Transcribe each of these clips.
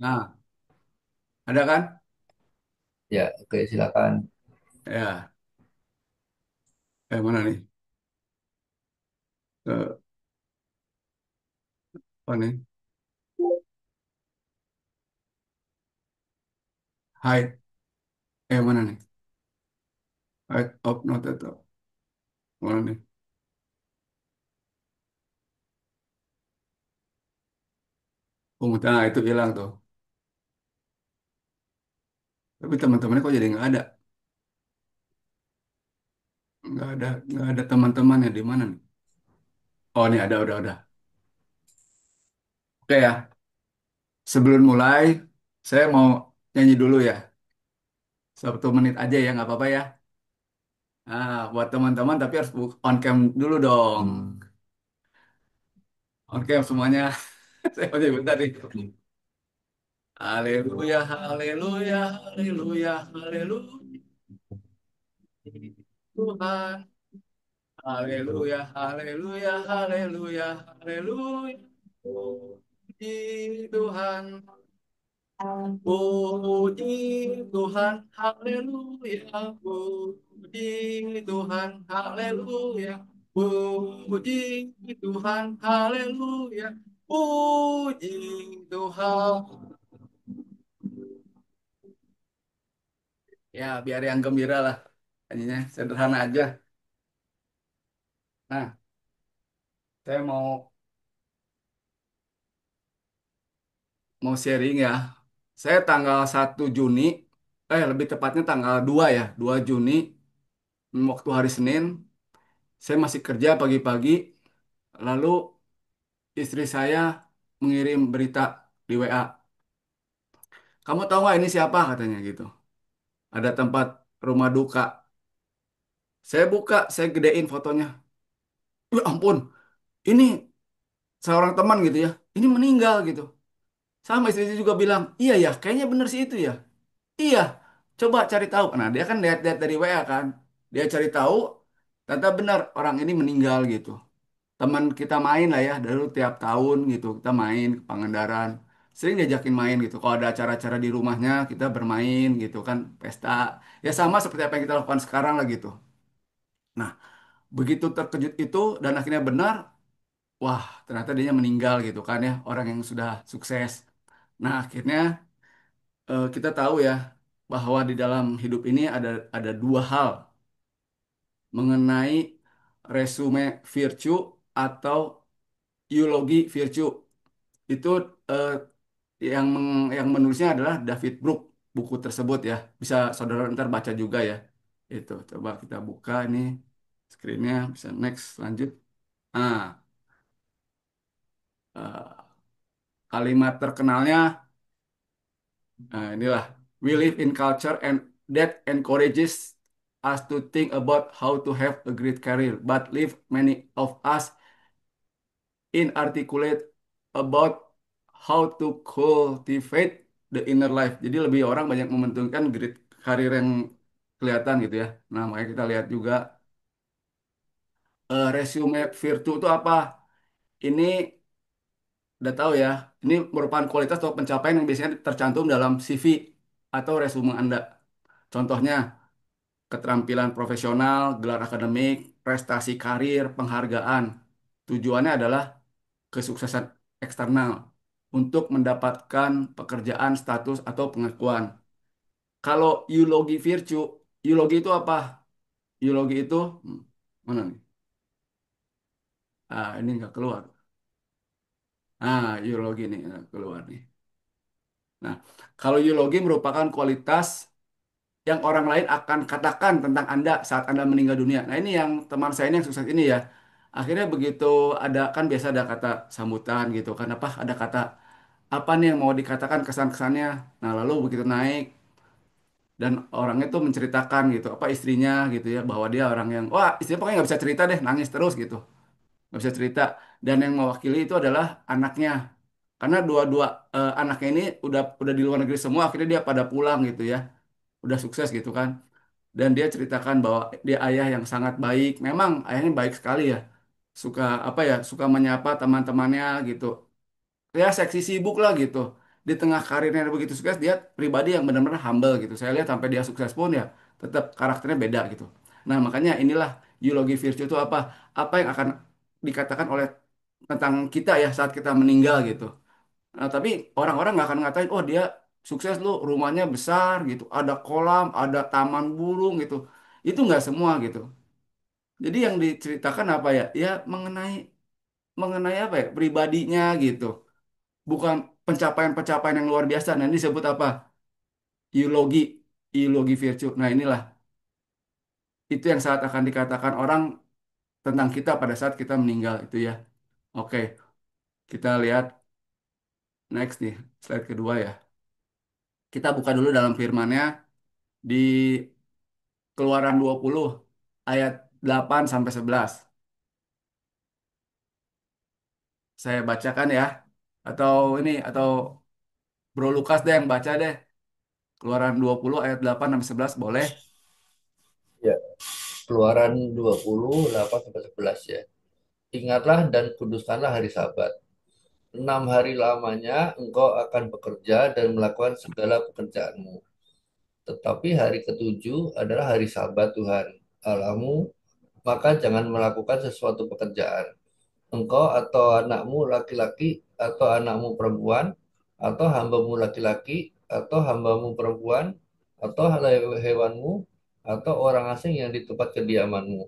Nah, ada kan? Ya, oke silakan. Ya, mana nih? Eh, Apa nih? Hide. Mana nih? Hide of not at all. Mana nih? Nah, itu hilang tuh. Tapi teman-temannya kok jadi nggak ada? Nggak ada teman-temannya di mana nih? Oh, ini ada, udah. Oke ya. Sebelum mulai, saya mau nyanyi dulu ya. 1 menit aja ya, nggak apa-apa ya. Nah, buat teman-teman tapi harus on cam dulu dong. On cam semuanya. Saya mau nyebut tadi. Haleluya, haleluya, haleluya, haleluya. Tuhan. Haleluya, haleluya, haleluya, haleluya. Puji Tuhan, puji Tuhan, haleluya. Puji Tuhan, haleluya. Puji Tuhan, haleluya. Puji Tuhan. Ya, biar yang gembira lah. Hanya sederhana aja. Nah, saya mau sharing ya. Saya tanggal 1 Juni, lebih tepatnya tanggal 2 ya, 2 Juni, waktu hari Senin, saya masih kerja pagi-pagi, lalu istri saya mengirim berita di WA. Kamu tahu nggak ini siapa katanya gitu. Ada tempat rumah duka. Saya buka, saya gedein fotonya. Ya ampun, ini seorang teman gitu ya. Ini meninggal gitu. Sama istri saya juga bilang, iya ya, kayaknya bener sih itu ya. Iya, coba cari tahu. Nah, dia kan lihat-lihat dari WA kan. Dia cari tahu, ternyata benar orang ini meninggal gitu. Teman kita main lah ya, dulu tiap tahun gitu. Kita main ke Pangandaran. Sering diajakin main gitu. Kalau ada acara-acara di rumahnya, kita bermain gitu kan, pesta. Ya sama seperti apa yang kita lakukan sekarang lah gitu. Nah, begitu terkejut itu dan akhirnya benar, wah ternyata dia meninggal gitu kan ya, orang yang sudah sukses. Nah, akhirnya kita tahu ya bahwa di dalam hidup ini ada 2 hal mengenai resume virtue atau eulogi virtue. Itu eh, yang menulisnya adalah David Brooke, buku tersebut ya. Bisa saudara ntar baca juga ya. Itu coba kita buka ini screennya, bisa next lanjut. Ah, eh, kalimat terkenalnya inilah, we live in culture and that encourages us to think about how to have a great career, but leave many of us inarticulate about how to cultivate the inner life. Jadi lebih orang banyak mementingkan great karir yang kelihatan gitu ya. Nah, makanya kita lihat juga resume virtu itu apa. Ini udah tahu ya. Ini merupakan kualitas atau pencapaian yang biasanya tercantum dalam CV atau resume Anda. Contohnya, keterampilan profesional, gelar akademik, prestasi karir, penghargaan. Tujuannya adalah kesuksesan eksternal untuk mendapatkan pekerjaan, status, atau pengakuan. Kalau eulogi virtue, eulogi itu apa? Eulogi itu, mana nih? Ah, ini nggak keluar. Eulogi nih, keluar nih. Nah, kalau eulogi merupakan kualitas yang orang lain akan katakan tentang Anda saat Anda meninggal dunia. Nah, ini yang teman saya ini yang sukses ini ya. Akhirnya begitu ada kan biasa ada kata sambutan gitu kan apa ada kata apa nih yang mau dikatakan kesan-kesannya. Nah, lalu begitu naik dan orangnya tuh menceritakan gitu apa istrinya gitu ya bahwa dia orang yang wah istrinya pokoknya nggak bisa cerita deh nangis terus gitu nggak bisa cerita dan yang mewakili itu adalah anaknya karena dua-dua anaknya ini udah di luar negeri semua akhirnya dia pada pulang gitu ya udah sukses gitu kan dan dia ceritakan bahwa dia ayah yang sangat baik. Memang ayahnya baik sekali ya. Suka apa ya? Suka menyapa teman-temannya gitu. Ya seksi sibuk lah gitu. di tengah karirnya yang begitu sukses dia pribadi yang benar-benar humble gitu. Saya lihat sampai dia sukses pun ya tetap karakternya beda gitu. Nah, makanya inilah eulogi virtue itu apa? Apa yang akan dikatakan oleh tentang kita ya saat kita meninggal gitu. Nah, tapi orang-orang nggak akan ngatain, oh dia sukses lu, rumahnya besar gitu, ada kolam, ada taman burung gitu. Itu nggak semua gitu. Jadi yang diceritakan apa ya? Ya mengenai mengenai apa ya? Pribadinya gitu. Bukan pencapaian-pencapaian yang luar biasa. Nah, ini disebut apa? Eulogi, eulogi virtue. Nah, inilah itu yang saat akan dikatakan orang tentang kita pada saat kita meninggal itu ya. Oke, kita lihat next nih, slide kedua ya. Kita buka dulu dalam firman-Nya di Keluaran 20 ayat 8 sampai 11. Saya bacakan ya. Atau ini atau Bro Lukas deh yang baca deh. Keluaran 20 ayat 8 sampai 11 boleh? Ya, Keluaran 28 sampai 11 ya. Ingatlah dan kuduskanlah hari Sabat. 6 hari lamanya engkau akan bekerja dan melakukan segala pekerjaanmu. Tetapi hari ketujuh adalah hari Sabat Tuhan Allahmu, maka jangan melakukan sesuatu pekerjaan. Engkau atau anakmu laki-laki atau anakmu perempuan atau hambamu laki-laki atau hambamu perempuan atau hewanmu atau orang asing yang di tempat kediamanmu.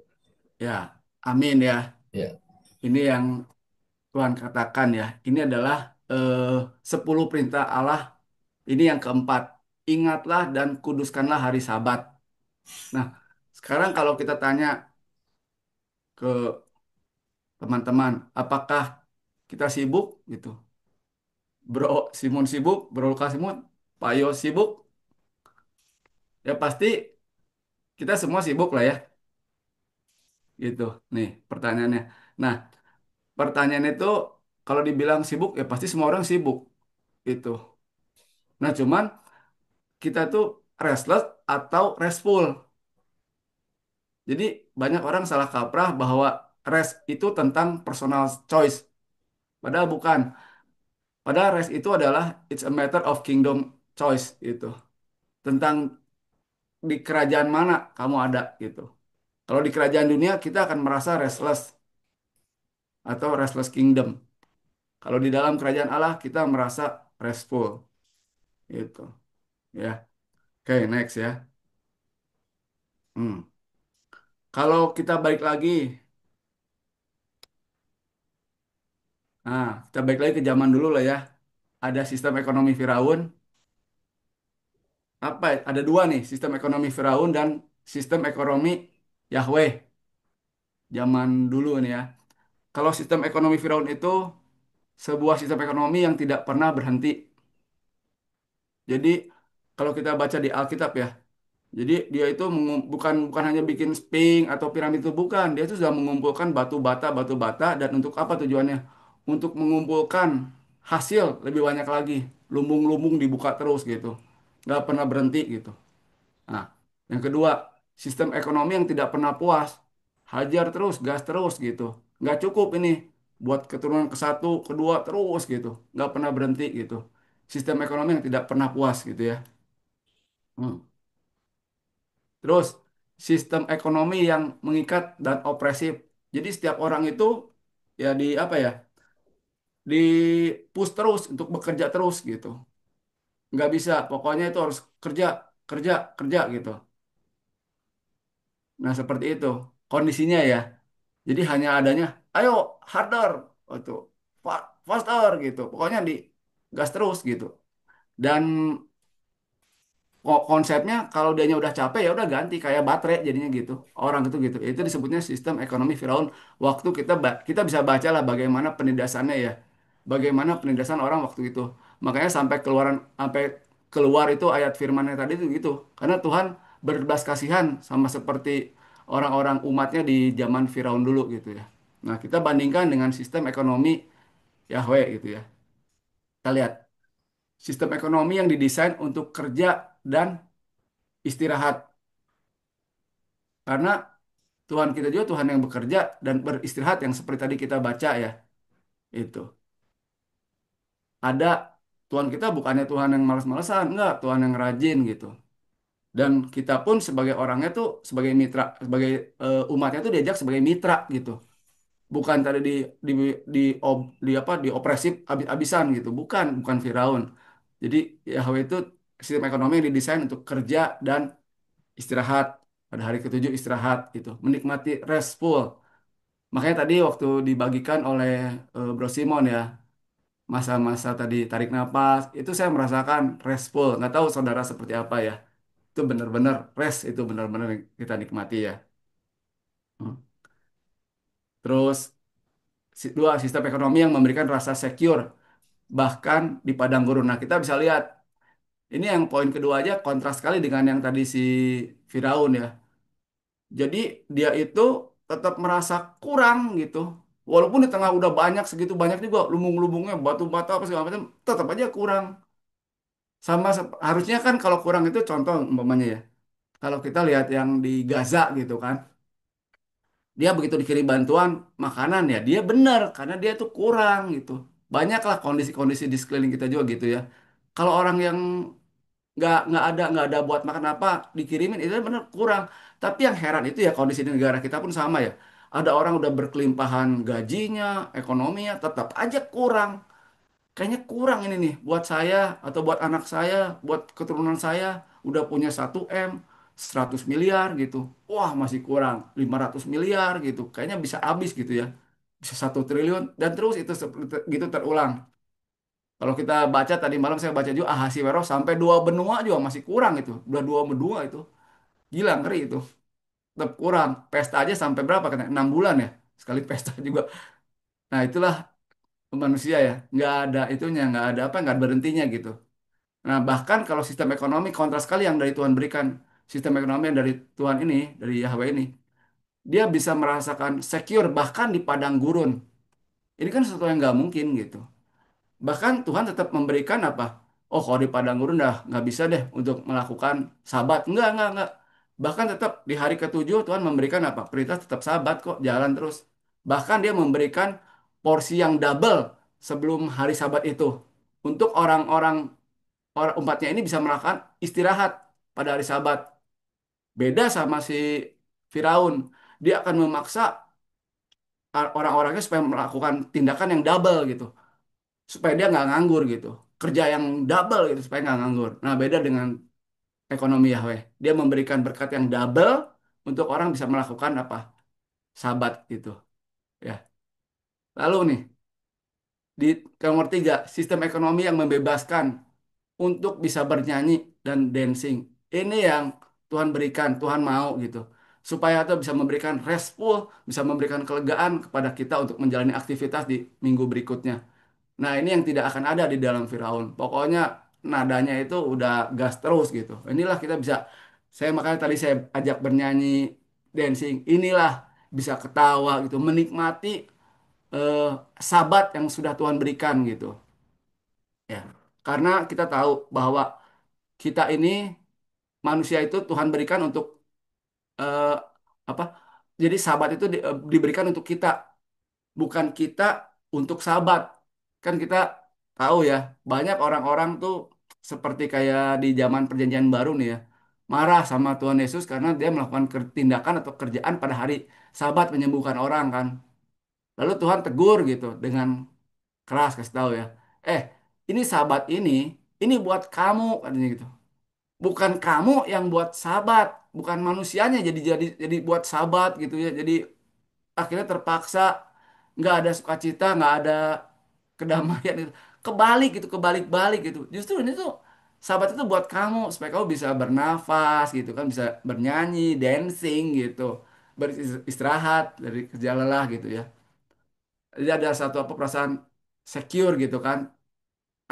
Ya, amin ya. Ya, Ini yang Tuhan katakan ya. Ini adalah eh, 10 perintah Allah. Ini yang keempat. Ingatlah dan kuduskanlah hari Sabat. Nah, sekarang kalau kita tanya ke teman-teman, apakah kita sibuk gitu? Bro Simon sibuk, Bro Lukas sibuk, Pak Yo sibuk, ya pasti kita semua sibuk lah ya, gitu. Nih pertanyaannya. Nah, pertanyaan itu kalau dibilang sibuk, ya pasti semua orang sibuk, gitu. Nah, cuman kita tuh restless atau restful. Jadi banyak orang salah kaprah bahwa rest itu tentang personal choice. Padahal bukan. Padahal rest itu adalah it's a matter of kingdom choice gitu. Tentang di kerajaan mana kamu ada gitu. Kalau di kerajaan dunia kita akan merasa restless atau restless kingdom. Kalau di dalam kerajaan Allah kita merasa restful gitu. Ya. Oke, next ya. Hmm. Kalau kita balik lagi, nah kita balik lagi ke zaman dulu lah ya. Ada sistem ekonomi Firaun. Apa? Ya? Ada dua nih, sistem ekonomi Firaun dan sistem ekonomi Yahweh zaman dulu nih ya. Kalau sistem ekonomi Firaun itu sebuah sistem ekonomi yang tidak pernah berhenti. Jadi kalau kita baca di Alkitab ya, jadi dia itu bukan bukan hanya bikin sping atau piramid itu bukan, dia itu sudah mengumpulkan batu bata dan untuk apa tujuannya? Untuk mengumpulkan hasil lebih banyak lagi, lumbung-lumbung dibuka terus gitu, nggak pernah berhenti gitu. Nah, yang kedua, sistem ekonomi yang tidak pernah puas, hajar terus, gas terus gitu, nggak cukup ini buat keturunan ke satu, kedua terus gitu, nggak pernah berhenti gitu. Sistem ekonomi yang tidak pernah puas gitu ya. Hmm. Terus sistem ekonomi yang mengikat dan opresif. Jadi setiap orang itu ya di apa ya, di push terus untuk bekerja terus gitu. Nggak bisa, pokoknya itu harus kerja, kerja, kerja gitu. Nah seperti itu kondisinya ya. Jadi hanya adanya, ayo harder, itu faster gitu. Pokoknya di gas terus gitu. Dan konsepnya kalau dianya udah capek ya udah ganti kayak baterai jadinya gitu. Orang itu gitu. Itu disebutnya sistem ekonomi Firaun. Waktu kita bisa baca lah bagaimana penindasannya ya. Bagaimana penindasan orang waktu itu. Makanya sampai keluar itu ayat firmannya tadi itu gitu. Karena Tuhan berbelas kasihan sama seperti orang-orang umatnya di zaman Firaun dulu gitu ya. Nah, kita bandingkan dengan sistem ekonomi Yahweh gitu ya. Kita lihat sistem ekonomi yang didesain untuk kerja dan istirahat. Karena Tuhan kita juga Tuhan yang bekerja dan beristirahat yang seperti tadi kita baca ya. Itu. Ada Tuhan kita bukannya Tuhan yang malas-malasan, enggak, Tuhan yang rajin gitu. Dan kita pun sebagai orangnya tuh sebagai mitra, sebagai umatnya tuh diajak sebagai mitra gitu. Bukan tadi di di di apa diopresif habis-habisan gitu. Bukan Firaun. Jadi Yahweh itu sistem ekonomi yang didesain untuk kerja dan istirahat. Pada hari ketujuh istirahat gitu. Menikmati restful. Makanya tadi waktu dibagikan oleh Bro Simon ya, masa-masa tadi tarik napas, itu saya merasakan restful. Nggak tahu saudara seperti apa ya. Itu benar-benar rest, itu benar-benar yang kita nikmati ya. Hmm. Terus dua, sistem ekonomi yang memberikan rasa secure bahkan di padang gurun. Nah, kita bisa lihat ini yang poin kedua aja kontras sekali dengan yang tadi si Firaun ya. Jadi dia itu tetap merasa kurang gitu. Walaupun di tengah udah banyak segitu banyak juga lumbung-lumbungnya batu bata apa segala macam tetap aja kurang. Sama harusnya kan kalau kurang itu contoh umpamanya ya. Kalau kita lihat yang di Gaza gitu kan. Dia begitu dikirim bantuan makanan ya dia benar karena dia tuh kurang gitu. Banyaklah kondisi-kondisi di sekeliling kita juga gitu ya. Kalau orang yang nggak ada buat makan apa dikirimin itu benar kurang. Tapi yang heran itu ya kondisi di negara kita pun sama ya. Ada orang udah berkelimpahan gajinya, ekonominya tetap aja kurang. Kayaknya kurang ini nih buat saya atau buat anak saya, buat keturunan saya udah punya 1 M, 100 miliar gitu. Wah, masih kurang 500 miliar gitu. Kayaknya bisa habis gitu ya. Bisa 1 triliun dan terus itu seperti gitu terulang. Kalau kita baca tadi malam saya baca juga Ahasiweros sampai 2 benua juga masih kurang itu. Udah 2 benua itu. Gila ngeri itu. Tetap kurang. Pesta aja sampai berapa kan? 6 bulan ya. Sekali pesta juga. Nah, itulah manusia ya. Nggak ada itunya, nggak ada apa, nggak ada berhentinya gitu. Nah, bahkan kalau sistem ekonomi kontras sekali yang dari Tuhan berikan, sistem ekonomi yang dari Tuhan ini, dari Yahweh ini, dia bisa merasakan secure bahkan di padang gurun. Ini kan sesuatu yang nggak mungkin gitu. Bahkan Tuhan tetap memberikan apa? Oh, kalau di padang gurun dah nggak bisa deh untuk melakukan sabat. Enggak. Bahkan tetap di hari ketujuh Tuhan memberikan apa? Perintah tetap sabat kok, jalan terus. Bahkan dia memberikan porsi yang double sebelum hari sabat itu. Untuk orang-orang umatnya ini bisa melakukan istirahat pada hari Sabat. Beda sama si Firaun, dia akan memaksa orang-orangnya supaya melakukan tindakan yang double gitu, supaya dia nggak nganggur gitu, kerja yang double gitu supaya nggak nganggur. Nah, beda dengan ekonomi Yahweh, dia memberikan berkat yang double untuk orang bisa melakukan apa? Sabat gitu, ya. Lalu nih di nomor tiga, sistem ekonomi yang membebaskan untuk bisa bernyanyi dan dancing. Ini yang Tuhan berikan, Tuhan mau gitu. Supaya itu bisa memberikan restful, bisa memberikan kelegaan kepada kita untuk menjalani aktivitas di minggu berikutnya. Nah, ini yang tidak akan ada di dalam Firaun. Pokoknya nadanya itu udah gas terus gitu. Inilah kita bisa, saya makanya tadi saya ajak bernyanyi, dancing. Inilah bisa ketawa gitu, menikmati eh, sabat yang sudah Tuhan berikan gitu. Ya, karena kita tahu bahwa kita ini manusia itu Tuhan berikan untuk eh, apa? Jadi sahabat itu diberikan untuk kita, bukan kita untuk sahabat. Kan kita tahu ya, banyak orang-orang tuh seperti kayak di zaman Perjanjian Baru nih ya, marah sama Tuhan Yesus karena dia melakukan tindakan atau kerjaan pada hari Sabat menyembuhkan orang kan. Lalu Tuhan tegur gitu dengan keras kasih tahu ya, eh ini Sabat ini buat kamu katanya gitu. Bukan kamu yang buat sahabat, bukan manusianya jadi buat sahabat gitu ya. Jadi akhirnya terpaksa nggak ada sukacita, nggak ada kedamaian itu. Kebalik gitu, kebalik-balik gitu. Justru ini tuh sahabat itu buat kamu supaya kamu bisa bernafas gitu kan, bisa bernyanyi, dancing gitu, beristirahat dari kerja lelah gitu ya. Jadi ada satu apa perasaan secure gitu kan,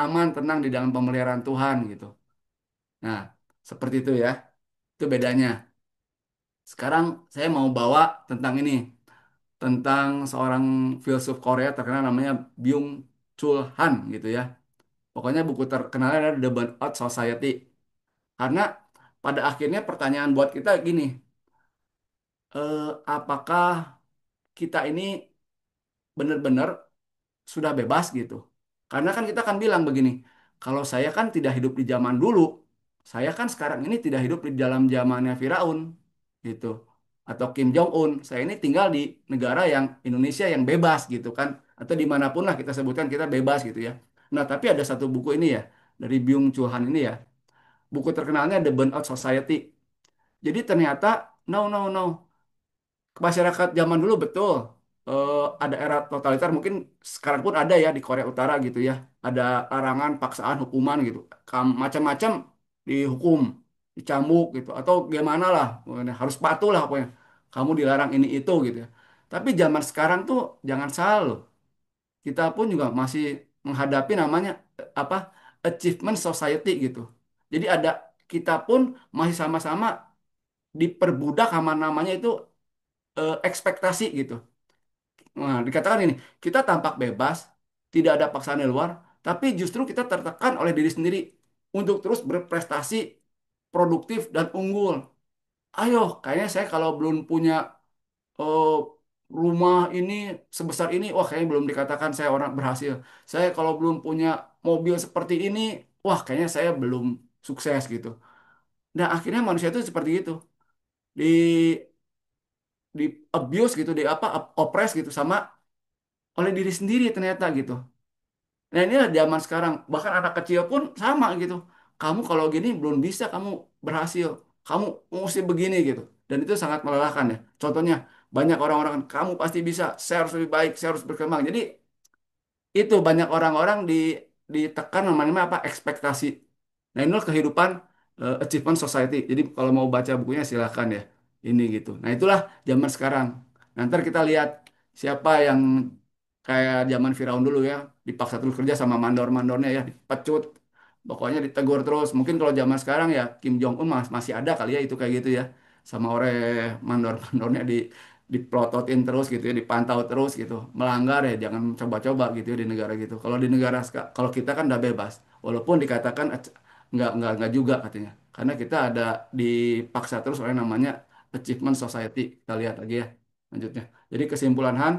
aman, tenang di dalam pemeliharaan Tuhan gitu. Nah, seperti itu ya. Itu bedanya. Sekarang saya mau bawa tentang ini, tentang seorang filsuf Korea terkenal namanya Byung Chul Han gitu ya. Pokoknya buku terkenalnya adalah The Burnout Society. Karena pada akhirnya pertanyaan buat kita gini, apakah kita ini benar-benar sudah bebas gitu? Karena kan kita akan bilang begini, Kalau saya kan tidak hidup di zaman dulu. Saya kan sekarang ini tidak hidup di dalam zamannya Firaun gitu. Atau Kim Jong Un. Saya ini tinggal di negara yang Indonesia yang bebas gitu kan. Atau dimanapun lah kita sebutkan kita bebas gitu ya. Nah tapi ada satu buku ini ya. Dari Byung Chul Han ini ya. Buku terkenalnya The Burnout Society. Jadi ternyata no no no. Masyarakat zaman dulu betul ada era totaliter mungkin sekarang pun ada ya di Korea Utara gitu ya ada larangan paksaan hukuman gitu macam-macam dihukum dicambuk gitu atau gimana lah pokoknya harus patuh lah pokoknya kamu dilarang ini itu gitu ya tapi zaman sekarang tuh jangan salah loh kita pun juga masih menghadapi namanya apa achievement society gitu jadi ada kita pun masih sama-sama diperbudak sama namanya itu ekspektasi gitu. Nah, dikatakan ini, kita tampak bebas, tidak ada paksaan di luar, tapi justru kita tertekan oleh diri sendiri untuk terus berprestasi, produktif dan unggul. Ayo, kayaknya saya kalau belum punya eh, rumah ini sebesar ini, wah kayaknya belum dikatakan saya orang berhasil. Saya kalau belum punya mobil seperti ini, wah kayaknya saya belum sukses gitu. Nah, akhirnya manusia itu seperti itu. Di di abuse gitu, di apa, oppress gitu sama oleh diri sendiri ternyata gitu. Nah inilah zaman sekarang, bahkan anak kecil pun sama gitu. Kamu kalau gini belum bisa, kamu berhasil. Kamu mesti begini gitu. Dan itu sangat melelahkan ya. Contohnya, banyak orang-orang, kamu pasti bisa, saya harus lebih baik, saya harus berkembang. Jadi itu banyak orang-orang ditekan namanya apa ekspektasi. Nah inilah kehidupan achievement society. Jadi kalau mau baca bukunya silahkan ya. Ini gitu. Nah itulah zaman sekarang. Nanti kita lihat siapa yang kayak zaman Firaun dulu ya, dipaksa terus kerja sama mandor-mandornya ya, dipecut. Pokoknya ditegur terus. Mungkin kalau zaman sekarang ya Kim Jong Un masih ada kali ya itu kayak gitu ya. Sama oleh mandor-mandornya dipelototin terus gitu ya, dipantau terus gitu. Melanggar ya jangan coba-coba gitu ya di negara gitu. Kalau di negara kalau kita kan udah bebas. Walaupun dikatakan nggak juga katanya. Karena kita ada dipaksa terus oleh namanya achievement society. Kita lihat lagi ya lanjutnya. Jadi kesimpulan Han,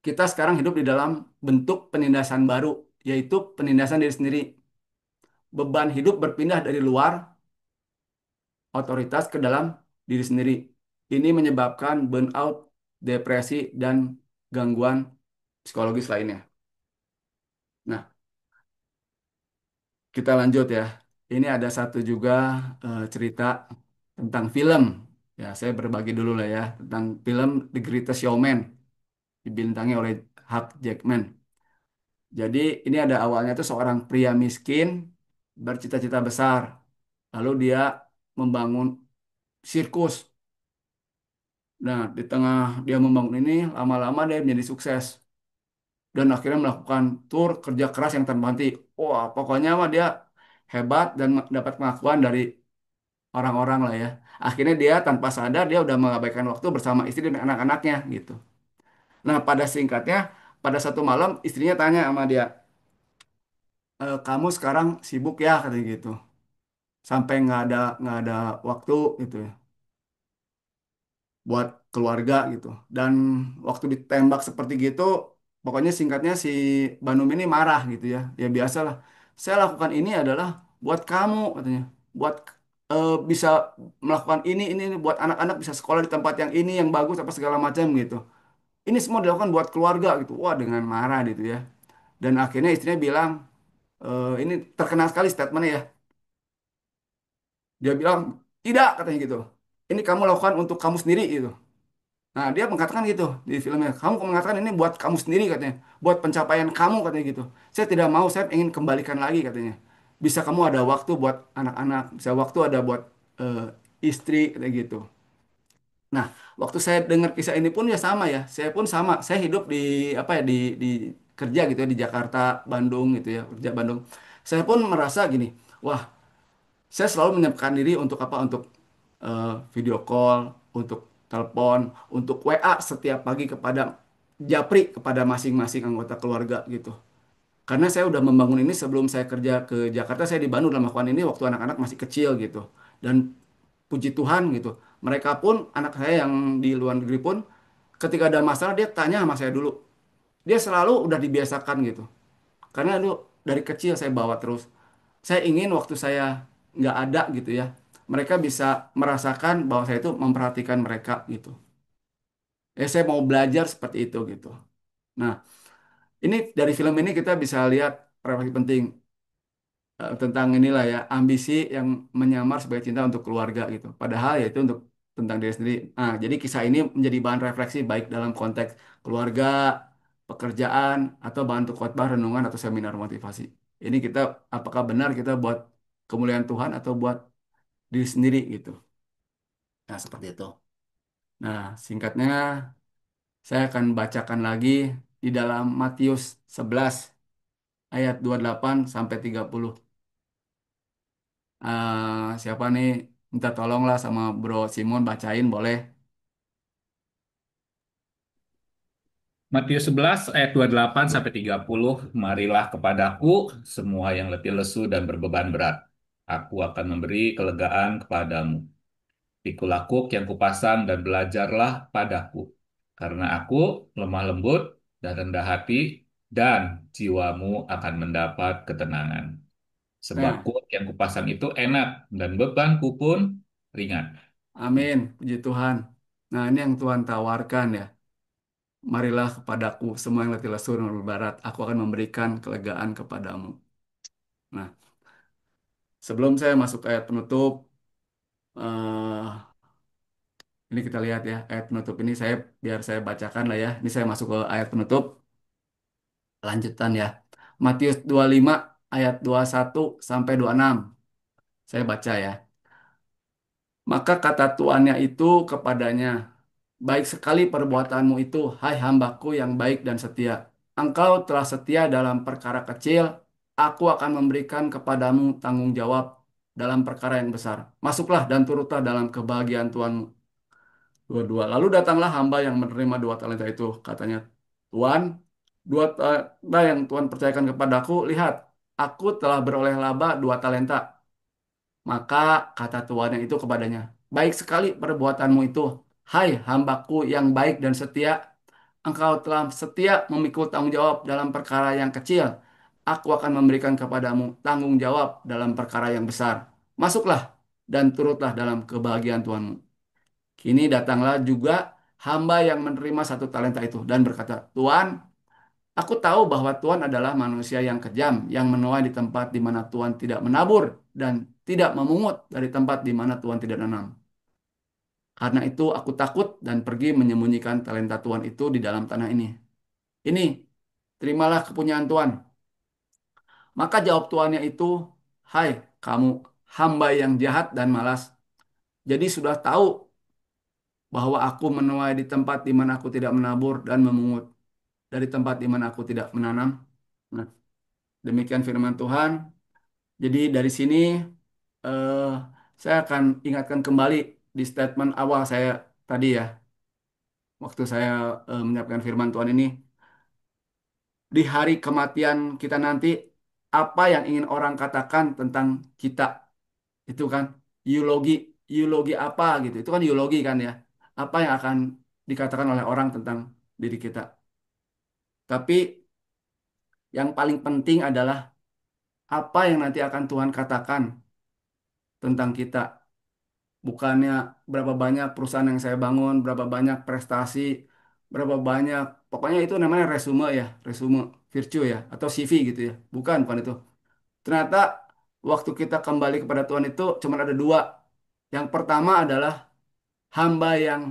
kita sekarang hidup di dalam bentuk penindasan baru, yaitu penindasan diri sendiri. Beban hidup berpindah dari luar otoritas ke dalam diri sendiri. Ini menyebabkan burnout, depresi, dan gangguan psikologis lainnya. Nah, kita lanjut ya. Ini ada satu juga cerita tentang film. Ya, saya berbagi dulu lah ya tentang film The Greatest Showman dibintangi oleh Hugh Jackman. Jadi ini ada awalnya tuh seorang pria miskin bercita-cita besar. Lalu dia membangun sirkus. Nah, di tengah dia membangun ini, lama-lama dia menjadi sukses. Dan akhirnya melakukan tour kerja keras yang tanpa henti. Wah, pokoknya mah dia hebat dan dapat pengakuan dari orang-orang lah ya. Akhirnya dia tanpa sadar dia udah mengabaikan waktu bersama istri dan anak-anaknya gitu. Nah, pada singkatnya, pada satu malam istrinya tanya sama dia, kamu sekarang sibuk ya katanya gitu. Sampai nggak ada waktu gitu ya buat keluarga gitu. Dan waktu ditembak seperti gitu, pokoknya singkatnya si Banum ini marah gitu ya. Ya biasalah. Saya lakukan ini adalah buat kamu katanya. Buat bisa melakukan ini buat anak-anak bisa sekolah di tempat yang ini yang bagus apa segala macam gitu. Ini semua dilakukan buat keluarga gitu. Wah, dengan marah gitu ya. Dan akhirnya istrinya bilang, ini terkenal sekali statementnya ya. Dia bilang, tidak katanya gitu. Ini kamu lakukan untuk kamu sendiri gitu. Nah, dia mengatakan gitu di filmnya. Kamu mengatakan ini buat kamu sendiri katanya. Buat pencapaian kamu katanya gitu. Saya tidak mau, saya ingin kembalikan lagi katanya. Bisa kamu ada waktu buat anak-anak, bisa waktu ada buat eh, istri katanya gitu. Nah, waktu saya dengar kisah ini pun ya sama ya. Saya pun sama. Saya hidup di apa ya di kerja gitu ya di Jakarta, Bandung gitu ya, kerja Bandung. Saya pun merasa gini, wah, saya selalu menyiapkan diri untuk apa? Untuk video call, untuk telepon, untuk WA setiap pagi kepada japri kepada masing-masing anggota keluarga gitu. Karena saya udah membangun ini sebelum saya kerja ke Jakarta, saya di Bandung udah melakukan ini waktu anak-anak masih kecil gitu. Dan puji Tuhan gitu. Mereka pun, anak saya yang di luar negeri pun, ketika ada masalah dia tanya sama saya dulu. Dia selalu udah dibiasakan gitu. Karena itu dari kecil saya bawa terus. Saya ingin waktu saya nggak ada gitu ya, mereka bisa merasakan bahwa saya itu memperhatikan mereka gitu. Ya saya mau belajar seperti itu gitu. Nah, ini dari film ini kita bisa lihat refleksi penting tentang inilah ya, ambisi yang menyamar sebagai cinta untuk keluarga gitu. Padahal ya itu untuk tentang diri sendiri. Nah, jadi kisah ini menjadi bahan refleksi baik dalam konteks keluarga, pekerjaan, atau bahan untuk khotbah, renungan, atau seminar motivasi. Ini kita apakah benar kita buat kemuliaan Tuhan atau buat diri sendiri gitu. Nah, seperti itu. Nah, singkatnya saya akan bacakan lagi di dalam Matius 11 ayat 28 sampai 30. Siapa nih minta tolonglah sama Bro Simon bacain boleh. Matius 11 ayat 28 sampai 30. Marilah kepadaku semua yang letih lesu dan berbeban berat. Aku akan memberi kelegaan kepadamu. Pikul lakuk yang kupasang dan belajarlah padaku. Karena aku lemah lembut dan rendah hati, dan jiwamu akan mendapat ketenangan. Sebab Nah, kuk yang kupasang itu enak dan bebanku pun ringan. amin, puji Tuhan. Nah, ini yang Tuhan tawarkan ya. Marilah kepadaku semua yang letih lesu dan berbarat, aku akan memberikan kelegaan kepadamu. Nah, sebelum saya masuk ayat penutup, eh ini kita lihat ya, ayat penutup ini saya biar saya bacakan lah ya. Ini saya masuk ke ayat penutup, lanjutan ya. Matius 25 ayat 21 sampai 26. Saya baca ya. Maka kata tuannya itu kepadanya, baik sekali perbuatanmu itu, hai hambaku yang baik dan setia. Engkau telah setia dalam perkara kecil, aku akan memberikan kepadamu tanggung jawab dalam perkara yang besar. Masuklah dan turutlah dalam kebahagiaan Tuhanmu. Dua-dua. Lalu datanglah hamba yang menerima dua talenta itu. Katanya, Tuan, dua talenta yang Tuhan percayakan kepadaku, lihat, aku telah beroleh laba dua talenta. Maka kata tuannya itu kepadanya, baik sekali perbuatanmu itu, hai hambaku yang baik dan setia, engkau telah setia memikul tanggung jawab dalam perkara yang kecil. Aku akan memberikan kepadamu tanggung jawab dalam perkara yang besar. Masuklah dan turutlah dalam kebahagiaan Tuhanmu. Kini datanglah juga hamba yang menerima satu talenta itu dan berkata, Tuan, aku tahu bahwa Tuhan adalah manusia yang kejam, yang menuai di tempat di mana Tuhan tidak menabur dan tidak memungut dari tempat di mana Tuhan tidak nanam. Karena itu aku takut dan pergi menyembunyikan talenta Tuhan itu di dalam tanah ini. Ini, terimalah kepunyaan Tuhan. Maka jawab tuannya itu, hai kamu hamba yang jahat dan malas. Jadi sudah tahu bahwa aku menuai di tempat di mana aku tidak menabur dan memungut dari tempat di mana aku tidak menanam. Nah, demikian firman Tuhan. Jadi dari sini eh, saya akan ingatkan kembali di statement awal saya tadi ya, waktu saya menyiapkan firman Tuhan ini, di hari kematian kita nanti, apa yang ingin orang katakan tentang kita itu kan eulogi, eulogi apa gitu, itu kan eulogi kan ya, apa yang akan dikatakan oleh orang tentang diri kita. Tapi yang paling penting adalah apa yang nanti akan Tuhan katakan tentang kita. Bukannya berapa banyak perusahaan yang saya bangun, berapa banyak prestasi, berapa banyak, pokoknya itu namanya resume ya, resume virtue ya, atau CV gitu ya. Bukan itu. Ternyata waktu kita kembali kepada Tuhan itu cuma ada dua. Yang pertama adalah hamba yang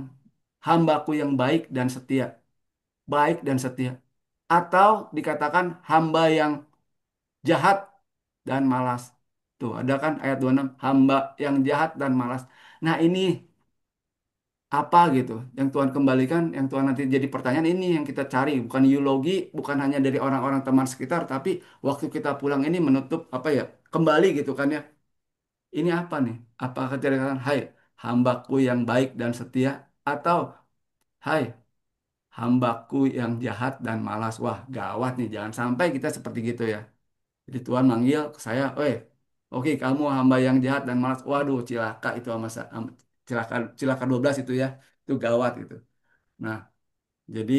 hambaku yang baik dan setia, baik dan setia. Atau dikatakan hamba yang jahat dan malas. Tuh, ada kan ayat 26, hamba yang jahat dan malas. Nah, ini apa gitu yang Tuhan kembalikan, yang Tuhan nanti jadi pertanyaan ini yang kita cari, bukan eulogi, bukan hanya dari orang-orang teman sekitar, tapi waktu kita pulang ini menutup apa ya, kembali gitu kan ya. Ini apa nih? Apakah kita katakan, hai hambaku yang baik dan setia, atau hai hambaku yang jahat dan malas. Wah, gawat nih, jangan sampai kita seperti gitu ya. Jadi Tuhan manggil ke saya, oke kamu hamba yang jahat dan malas. Waduh, cilaka itu cilaka cilaka 12 itu ya. Itu gawat gitu. Nah, Jadi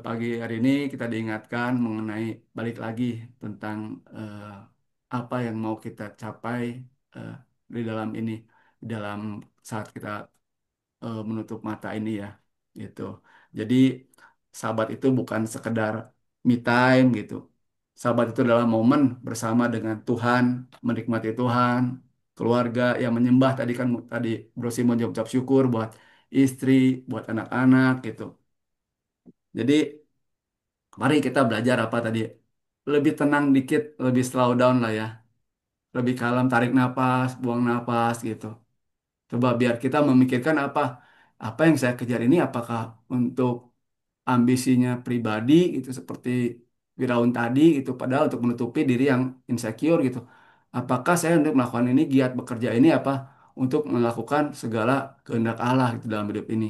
pagi hari ini kita diingatkan mengenai balik lagi tentang eh, apa yang mau kita capai eh, di dalam ini, di dalam saat kita menutup mata ini ya, gitu. Jadi sahabat itu bukan sekedar me time gitu. Sahabat itu adalah momen bersama dengan Tuhan, menikmati Tuhan, keluarga yang menyembah tadi kan tadi Bro Simon ucap syukur buat istri, buat anak-anak gitu. Jadi mari kita belajar apa tadi? Lebih tenang dikit, lebih slow down lah ya. Lebih kalem, tarik napas, buang napas gitu. Coba biar kita memikirkan apa yang saya kejar ini apakah untuk ambisinya pribadi gitu seperti Wiraun tadi gitu padahal untuk menutupi diri yang insecure gitu. Apakah saya untuk melakukan ini giat bekerja ini apa untuk melakukan segala kehendak Allah gitu dalam hidup ini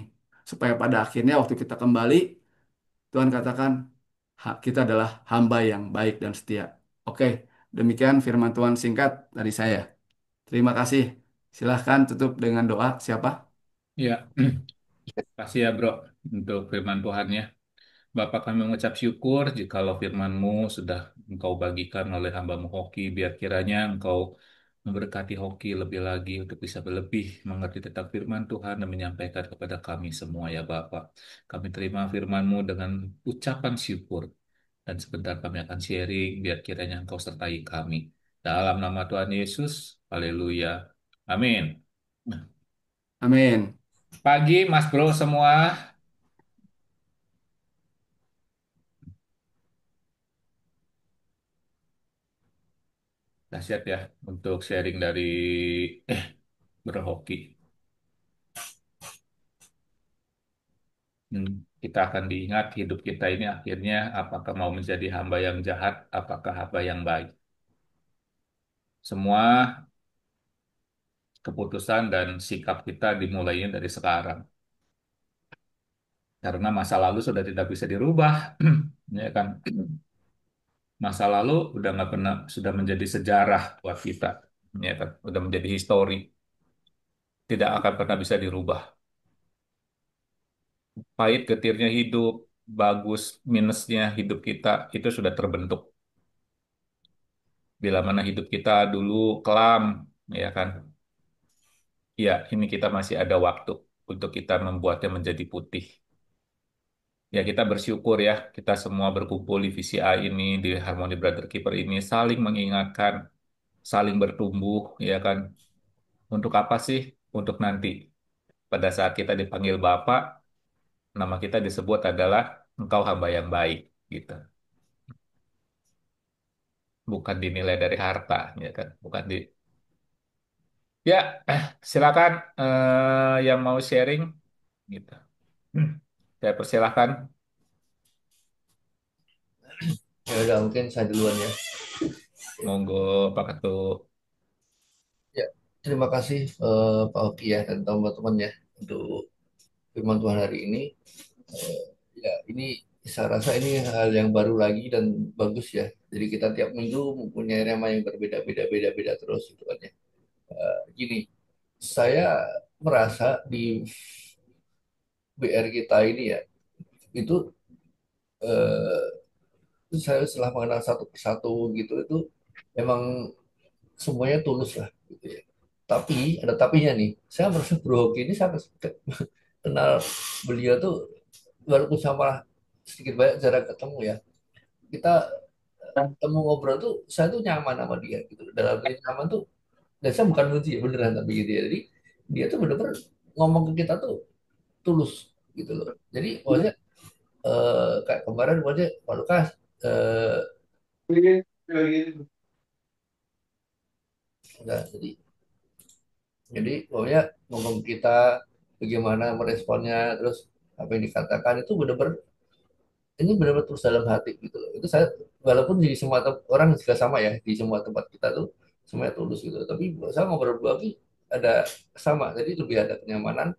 supaya pada akhirnya waktu kita kembali Tuhan katakan kita adalah hamba yang baik dan setia. Oke, demikian firman Tuhan singkat dari saya. Terima kasih. Silahkan tutup dengan doa. Siapa? Ya, kasih ya bro untuk firman Tuhannya. Bapak kami mengucap syukur jikalau firman-Mu sudah Engkau bagikan oleh hamba-Mu Hoki, biar kiranya Engkau memberkati Hoki lebih lagi untuk bisa lebih mengerti tentang firman Tuhan dan menyampaikan kepada kami semua ya Bapak. Kami terima firman-Mu dengan ucapan syukur dan sebentar kami akan sharing biar kiranya Engkau sertai kami. Dalam nama Tuhan Yesus, haleluya. Amin. Nah, Amin. pagi Mas Bro semua, dahsyat ya untuk sharing dari eh berhoki. Hmm, Kita akan diingat hidup kita ini akhirnya apakah mau menjadi hamba yang jahat, apakah hamba yang baik. Semua keputusan dan sikap kita dimulainya dari sekarang. Karena masa lalu sudah tidak bisa dirubah. Ya kan? Masa lalu udah nggak pernah, sudah menjadi sejarah buat kita. Ya kan? Udah menjadi histori. Tidak akan pernah bisa dirubah. Pahit getirnya hidup, bagus minusnya hidup kita, itu sudah terbentuk. Bila mana hidup kita dulu kelam, ya kan? Ya, ini kita masih ada waktu untuk kita membuatnya menjadi putih. Ya, kita bersyukur ya, kita semua berkumpul di VCI ini, di Harmony Brother Keeper ini, saling mengingatkan, saling bertumbuh, ya kan? Untuk apa sih? Untuk nanti, pada saat kita dipanggil Bapak, nama kita disebut adalah Engkau hamba yang baik, gitu. Bukan dinilai dari harta, ya kan? Bukan di... Ya, silakan yang mau sharing, gitu. Saya persilahkan. Ya udah mungkin saya duluan ya. Monggo Pak Ketua. Ya, terima kasih Pak Oki ya dan teman-teman ya untuk firman Tuhan hari ini. Eh, Ya, ini saya rasa ini hal yang baru lagi dan bagus ya. Jadi kita tiap minggu mempunyai tema yang berbeda-beda, beda-beda terus gitu kan ya. Gini, saya merasa di BR kita ini ya, itu saya setelah mengenal satu persatu gitu, itu emang semuanya tulus lah gitu ya. Tapi ada tapinya nih. Saya merasa Bro Hoki ini sangat kenal beliau tuh walaupun sama sedikit banyak jarang ketemu ya. Kita ketemu ngobrol tuh saya tuh nyaman sama dia gitu. Dalam arti nyaman tuh dan saya bukan muji ya beneran tapi gitu ya. Jadi dia tuh bener-bener ngomong ke kita tuh tulus gitu loh. Jadi maksudnya kayak kemarin maksudnya Pak Lukas eh, jadi pokoknya ngomong kita bagaimana meresponnya terus apa yang dikatakan itu benar-benar ini benar-benar terus dalam hati gitu loh. Itu saya walaupun di semua orang juga sama ya di semua tempat kita tuh semuanya tulus gitu. Tapi saya ngobrol berdua tapi ada sama. Jadi lebih ada kenyamanan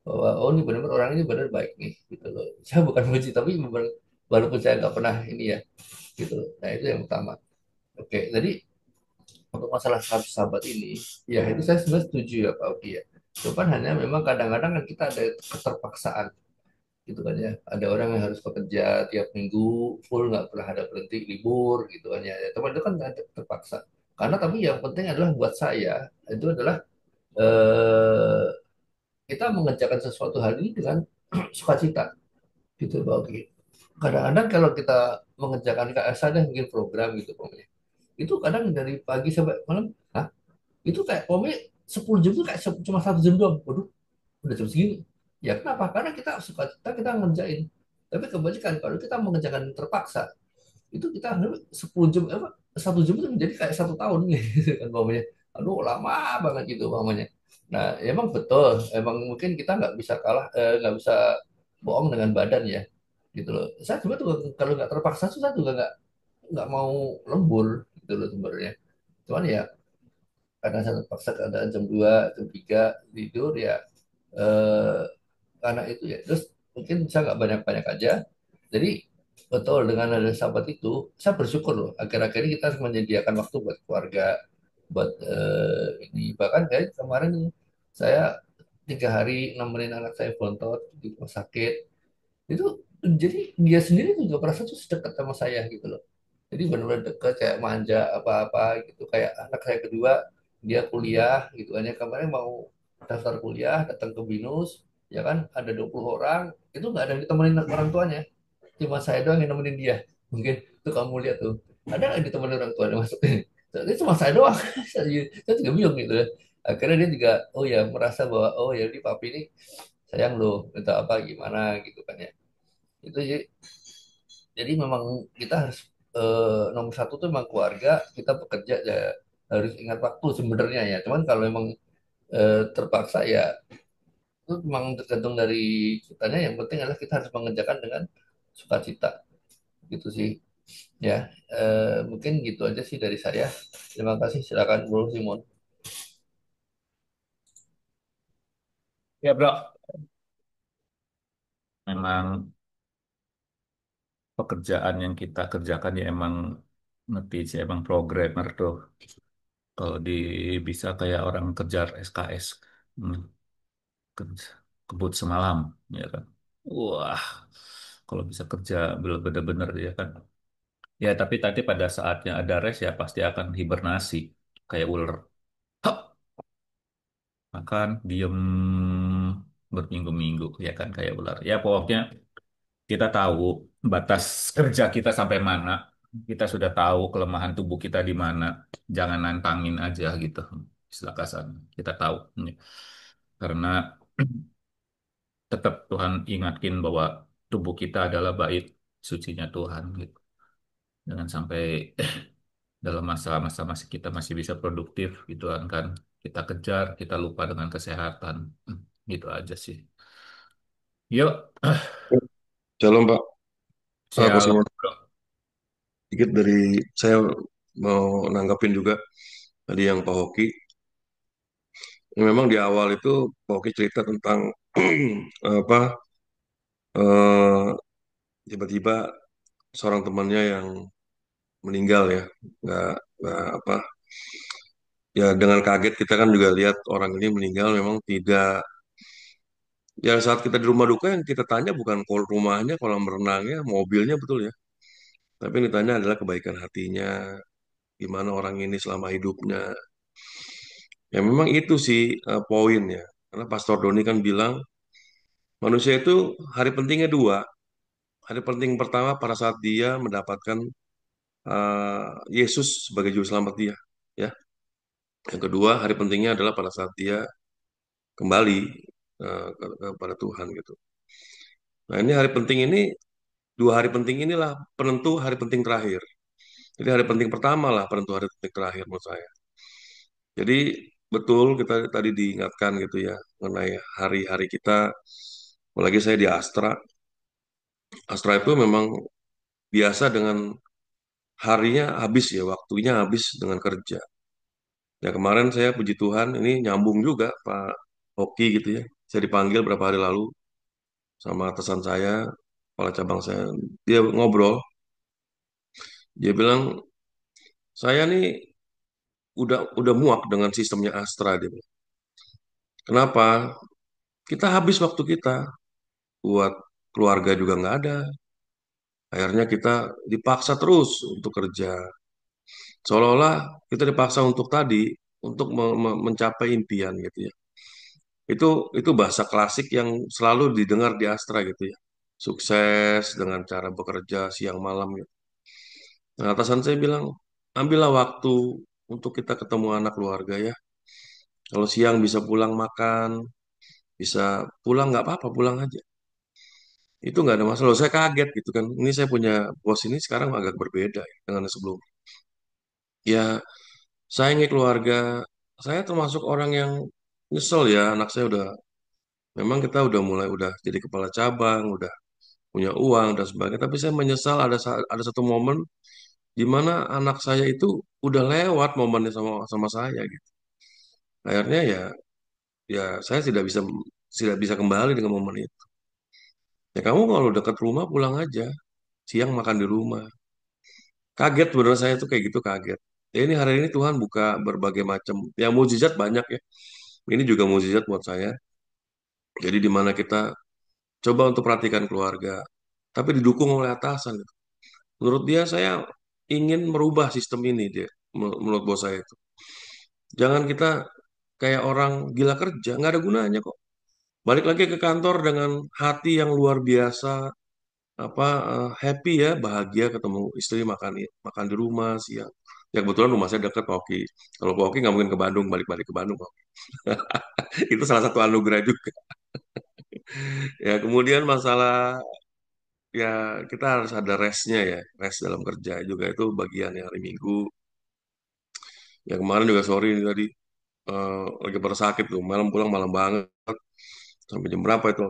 bahwa oh ini benar-benar orang ini benar baik nih gitu loh. Saya bukan muji tapi walaupun saya nggak pernah ini ya gitu. Nah itu yang utama. Oke, jadi untuk masalah sahabat ini, ya itu saya sebenarnya setuju ya Pak Oki ya. Cuman hanya memang kadang-kadang kan kita ada keterpaksaan. gitu kan ya. Ada orang yang harus bekerja tiap minggu full, nggak pernah ada berhenti libur gitu kan ya. Ya, teman itu kan terpaksa. Karena tapi yang penting adalah buat saya itu adalah eh, kita mengerjakan sesuatu hal ini dengan sukacita gitu Pak Oki. Kadang-kadang kalau kita mengerjakan kayak saya bikin program gitu pokoknya. Itu kadang dari pagi sampai malam, itu kayak pokoknya 10 jam itu kayak cuma 1 jam doang. Waduh, udah jam segini. Ya kenapa? Karena kita suka kita ngerjain. Tapi kebanyakan kalau kita mengerjakan terpaksa, itu kita 10 jam apa 1 jam itu menjadi kayak 1 tahun gitu kan mamanya. Aduh lama banget gitu mamanya. Nah emang betul, emang mungkin kita nggak bisa kalah, nggak bisa bohong dengan badan ya gitu loh. Saya juga tuh kalau nggak terpaksa tuh saya juga nggak mau lembur gitu loh sebenarnya. Cuman ya karena saya terpaksa keadaan jam 2 jam 3 tidur ya, eh, karena itu ya terus mungkin saya nggak banyak-banyak aja. Jadi betul dengan ada sahabat itu saya bersyukur loh akhir-akhir ini kita harus menyediakan waktu buat keluarga, buat ini bahkan kayak kemarin saya 3 hari nemenin anak saya bontot di rumah sakit itu. Jadi dia sendiri juga merasa tuh sedekat sama saya gitu loh. Jadi benar-benar dekat kayak manja apa-apa gitu. Kayak anak saya kedua dia kuliah gitu kan ya. Kemarin mau daftar kuliah datang ke BINUS ya kan ada 20 orang itu nggak ada yang ditemenin orang tuanya. Cuma saya doang yang nemenin dia. Mungkin tuh kamu lihat tuh ada nggak yang ditemenin orang tuanya masuk. Itu cuma saya doang. Saya juga bingung gitu ya. Akhirnya dia juga oh ya merasa bahwa oh ya di papi ini sayang loh minta apa gimana gitu kan ya. Itu jadi memang kita harus, nomor satu tuh memang keluarga, kita bekerja ya harus ingat waktu sebenarnya ya. Cuman kalau memang terpaksa ya itu memang tergantung dari kitanya. Yang penting adalah kita harus mengerjakan dengan sukacita gitu sih. Ya, mungkin gitu aja sih dari saya. Terima kasih. Silakan Bro Simon. Ya bro, memang pekerjaan yang kita kerjakan ya emang ngerti sih, emang programmer tuh. Kalau di bisa kayak orang kejar SKS, hmm, kebut semalam, ya kan. Wah, kalau bisa kerja bener-bener ya kan. Ya, tapi tadi pada saatnya ada rest ya pasti akan hibernasi kayak ular. Hap, makan, diem berminggu-minggu ya kan kayak ular. Ya pokoknya kita tahu batas kerja kita sampai mana. Kita sudah tahu kelemahan tubuh kita di mana. Jangan nantangin aja gitu. Istilah kasar. Kita tahu. Karena tetap Tuhan ingatkin bahwa tubuh kita adalah bait sucinya Tuhan gitu. Jangan sampai dalam masa-masa masih kita masih bisa produktif gitu kan. Kita kejar, kita lupa dengan kesehatan. Gitu aja sih. Yuk, Shalom Pak, Pak shalom Simon. bro. Dikit dari saya mau nanggapin juga tadi yang Pak Hoki. Memang di awal itu Pak Hoki cerita tentang apa eh, tiba-tiba seorang temannya yang meninggal ya, nggak apa ya dengan kaget kita kan juga lihat orang ini meninggal memang tidak ya saat kita di rumah duka yang kita tanya bukan rumahnya, kolam renangnya, mobilnya betul ya, tapi yang ditanya adalah kebaikan hatinya, gimana orang ini selama hidupnya. Ya memang itu sih poin ya. Karena Pastor Doni kan bilang manusia itu hari pentingnya dua. Hari penting pertama pada saat dia mendapatkan Yesus sebagai juru selamat dia. Ya. Yang kedua hari pentingnya adalah pada saat dia kembali kepada Tuhan gitu. Nah ini hari penting ini, dua hari penting inilah penentu hari penting terakhir. Jadi hari penting pertama lah penentu hari penting terakhir menurut saya. Jadi betul kita tadi diingatkan gitu ya mengenai hari-hari kita. Apalagi saya di Astra. Astra itu memang biasa dengan harinya habis ya, waktunya habis dengan kerja. Ya kemarin saya puji Tuhan, ini nyambung juga Pak Hoki gitu ya. Saya dipanggil berapa hari lalu sama atasan saya, kepala cabang saya. Dia ngobrol, dia bilang, saya nih udah muak dengan sistemnya Astra. Dia bilang. Kenapa? Kita habis waktu kita buat keluarga juga nggak ada. Akhirnya kita dipaksa terus untuk kerja. Seolah-olah kita dipaksa untuk tadi, untuk mencapai impian gitu ya. Itu bahasa klasik yang selalu didengar di Astra gitu ya. Sukses dengan cara bekerja siang malam gitu. Nah, atasan saya bilang, ambillah waktu untuk kita ketemu anak keluarga ya. Kalau siang bisa pulang makan, bisa pulang nggak apa-apa, pulang aja. Itu nggak ada masalah. Saya kaget gitu kan. Ini saya punya bos ini sekarang agak berbeda ya dengan yang sebelum. Ya, sayangi keluarga. Saya termasuk orang yang nyesel ya. Anak saya udah, memang kita udah mulai udah jadi kepala cabang, udah punya uang dan sebagainya. Tapi saya menyesal ada satu momen di mana anak saya itu udah lewat momennya sama sama saya gitu. Akhirnya ya saya tidak bisa kembali dengan momen itu. Ya kamu kalau dekat rumah pulang aja, siang makan di rumah. Kaget bener saya tuh kayak gitu kaget. Ya ini hari ini Tuhan buka berbagai macam, ya mukjizat banyak ya. Ini juga mukjizat buat saya. Jadi di mana kita coba untuk perhatikan keluarga, tapi didukung oleh atasan. Menurut dia saya ingin merubah sistem ini dia, menurut bos saya itu. Jangan kita kayak orang gila kerja, nggak ada gunanya kok. Balik lagi ke kantor dengan hati yang luar biasa, apa happy ya, bahagia ketemu istri makan makan di rumah siang. Ya kebetulan rumah saya dekat Pak Oki. Kalau Pak Oki nggak mungkin ke Bandung, balik-balik ke Bandung Pak Oki. Itu salah satu anugerah juga. Ya kemudian masalah ya kita harus ada restnya ya, rest dalam kerja juga itu bagian yang hari Minggu. Ya kemarin juga sorry ini tadi lagi pada sakit tuh, malam pulang malam banget. Sampai jam berapa itu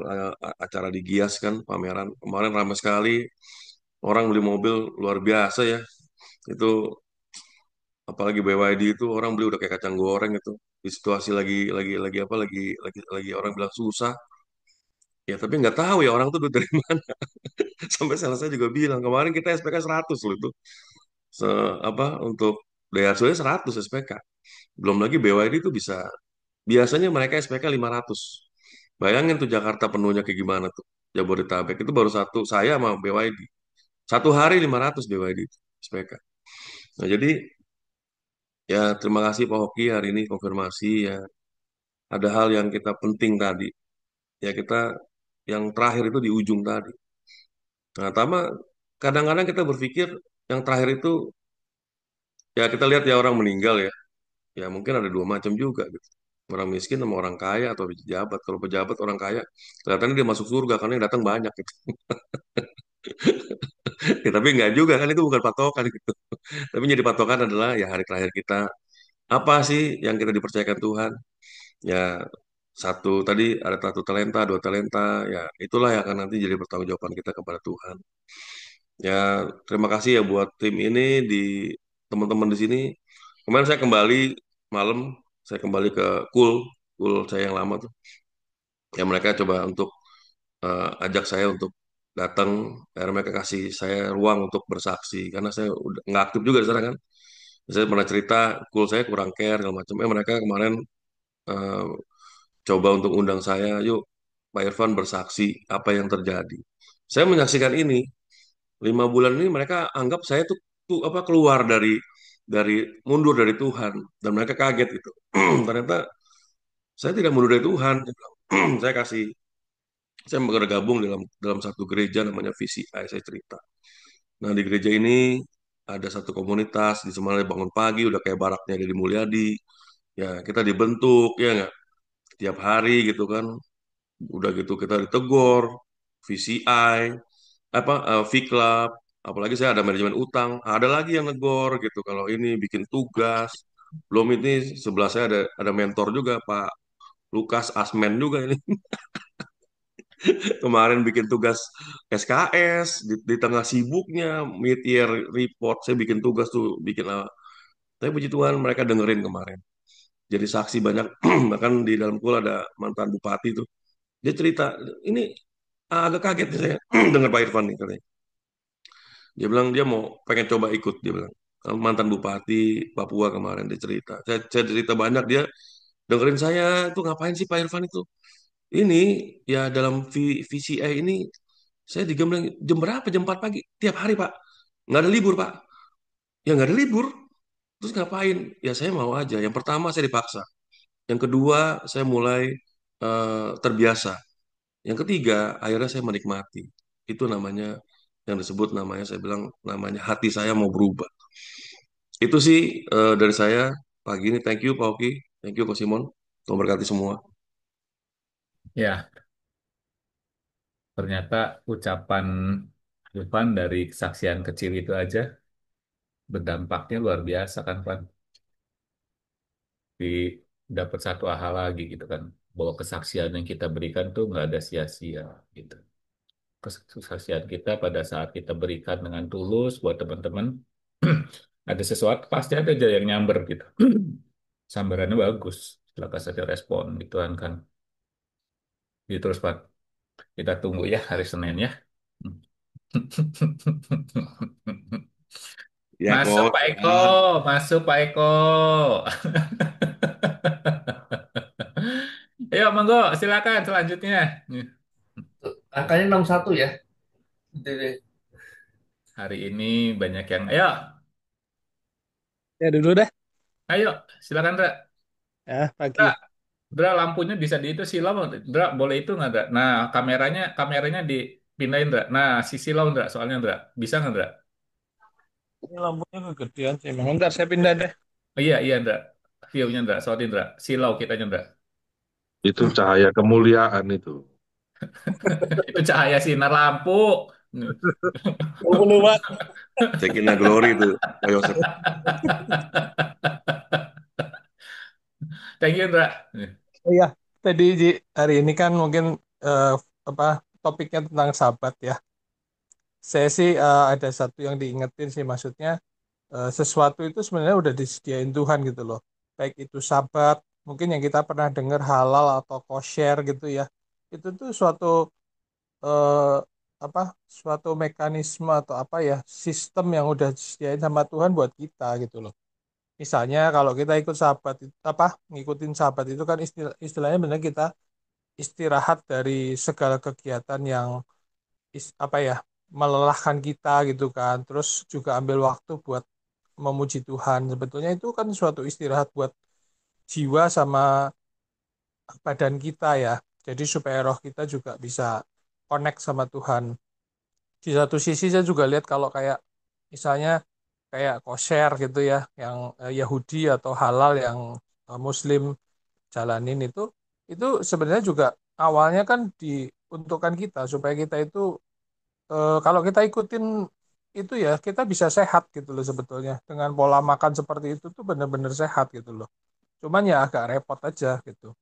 acara di Gias kan pameran kemarin ramai sekali orang beli mobil luar biasa ya itu apalagi BYD itu orang beli udah kayak kacang goreng itu di situasi lagi apa lagi orang bilang susah ya tapi nggak tahu ya orang tuh duit dari mana sampai salah saya juga bilang kemarin kita SPK 100 loh itu Se, apa untuk Daihatsu 100 SPK belum lagi BYD itu bisa biasanya mereka SPK 500 bayangin tuh Jakarta penuhnya kayak gimana tuh Jabodetabek itu baru satu saya sama BYD satu hari 500 BYD itu SPK nah jadi ya terima kasih Pak Hoki hari ini konfirmasi ya ada hal yang kita penting tadi ya kita yang terakhir itu di ujung tadi nah pertama kadang-kadang kita berpikir yang terakhir itu ya kita lihat ya orang meninggal ya ya mungkin ada dua macam juga gitu orang miskin sama orang kaya atau pejabat kalau pejabat orang kaya kelihatannya dia masuk surga karena yang datang banyak gitu ya, tapi nggak juga kan itu bukan patokan gitu tapi jadi patokan adalah ya hari terakhir kita apa sih yang kita dipercayakan Tuhan ya satu tadi ada satu talenta dua talenta ya itulah yang akan nanti jadi pertanggungjawaban kita kepada Tuhan ya terima kasih ya buat tim ini di teman-teman di sini kemarin saya kembali malam saya kembali ke Cool Cool saya yang lama tuh ya mereka coba untuk ajak saya untuk datang akhirnya mereka kasih saya ruang untuk bersaksi karena saya udah nggak aktif juga di sana kan saya pernah cerita Cool saya kurang care segala macam mereka kemarin eh, coba untuk undang saya, yuk Pak Irfan bersaksi apa yang terjadi. Saya menyaksikan ini 5 bulan ini mereka anggap saya tuh apa keluar dari mundur dari Tuhan dan mereka kaget gitu. Ternyata saya tidak mundur dari Tuhan. saya kasih saya bergabung dalam dalam satu gereja namanya VCI saya cerita. Nah di gereja ini ada satu komunitas di Semarang bangun pagi udah kayak baraknya Deddy Mulyadi. Ya kita dibentuk ya nggak tiap hari gitu kan udah gitu kita ditegur VCI apa V-Club apalagi saya ada manajemen utang ada lagi yang negor gitu kalau ini bikin tugas belum ini sebelah saya ada mentor juga Pak Lukas Asmen juga ini kemarin bikin tugas SKS di tengah sibuknya mid year report saya bikin tugas tuh bikin tapi puji Tuhan mereka dengerin kemarin jadi saksi banyak bahkan di dalam kul ada mantan bupati tuh dia cerita ini agak kaget nih saya dengar Pak Irfan nih katanya. Dia bilang dia mau pengen coba ikut dia bilang. Mantan Bupati Papua kemarin dia cerita. Saya cerita banyak dia dengerin saya itu ngapain sih Pak Irfan itu? Ini ya dalam VCI ini Saya digembleng jam berapa? Jam 4 pagi. Tiap hari, Pak. Nggak ada libur, Pak. Ya nggak ada libur. Terus ngapain? Ya saya mau aja. Yang pertama saya dipaksa. Yang kedua saya mulai terbiasa. Yang ketiga akhirnya saya menikmati. Itu namanya yang disebut namanya saya bilang namanya hati saya mau berubah. Itu sih dari saya pagi ini. Thank you Pak Oki. Thank you Coach Simon. Tuhan berkati semua. Ya, ternyata ucapan Irfan dari kesaksian kecil itu aja berdampaknya luar biasa kan, Pan. Di dapat satu hal lagi gitu kan, bahwa kesaksian yang kita berikan tuh nggak ada sia-sia gitu. Kesaksian kita pada saat kita berikan dengan tulus buat teman-teman, ada sesuatu pasti ada aja yang nyamber gitu. Sambarannya bagus, setelah kasih respon gitu kan. Gitu terus Pak. Kita tunggu ya hari Senin ya. Ya Masuk Coach. Pak Eko, Ya. masuk Pak Eko. Ayo, monggo, silakan selanjutnya. Angkanya 61 ya. Jadi, Hari ini banyak yang, ayo, Ya dulu deh. ayo, silakan, Dra. Ya, Dra, pagi. Dra, lampunya bisa di itu silau, Dra, boleh itu nggak, Dra? Nah, kameranya dipindahin, Dra. Nah, si silau, Dra, soalnya, Dra. Bisa nggak, Dra? Ini lampunya kegedean sih. Emang ntar saya pindah deh. Oh, iya, iya, Dra. View-nya, Dra, sorry, Dra. Silau kitanya, Dra. Itu cahaya kemuliaan itu. Itu cahaya sinar lampu. Oh, lupa. Cekin glory itu Pak Yosef. Thank you, Dra. Oh ya, tadi hari ini kan mungkin eh, apa topiknya tentang sahabat ya. Saya sih ada satu yang diingetin sih, maksudnya sesuatu itu sebenarnya udah disediain Tuhan gitu loh. Baik itu sahabat, mungkin yang kita pernah dengar halal atau kosher gitu ya. Itu tuh suatu eh, apa suatu mekanisme atau apa ya, sistem yang udah disediain sama Tuhan buat kita gitu loh. Misalnya kalau kita ikut sahabat apa ngikutin sahabat itu kan istilahnya benar kita istirahat dari segala kegiatan yang apa ya melelahkan kita gitu kan. Terus juga ambil waktu buat memuji Tuhan. Sebetulnya itu kan suatu istirahat buat jiwa sama badan kita ya. Jadi supaya roh kita juga bisa connect sama Tuhan. Di satu sisi saya juga lihat kalau kayak misalnya kayak kosher gitu ya, yang Yahudi atau halal yang Muslim jalanin itu sebenarnya juga awalnya kan diuntukkan kita supaya kita itu kalau kita ikutin itu ya kita bisa sehat gitu loh sebetulnya dengan pola makan seperti itu tuh benar-benar sehat gitu loh. Cuman ya agak repot aja gitu.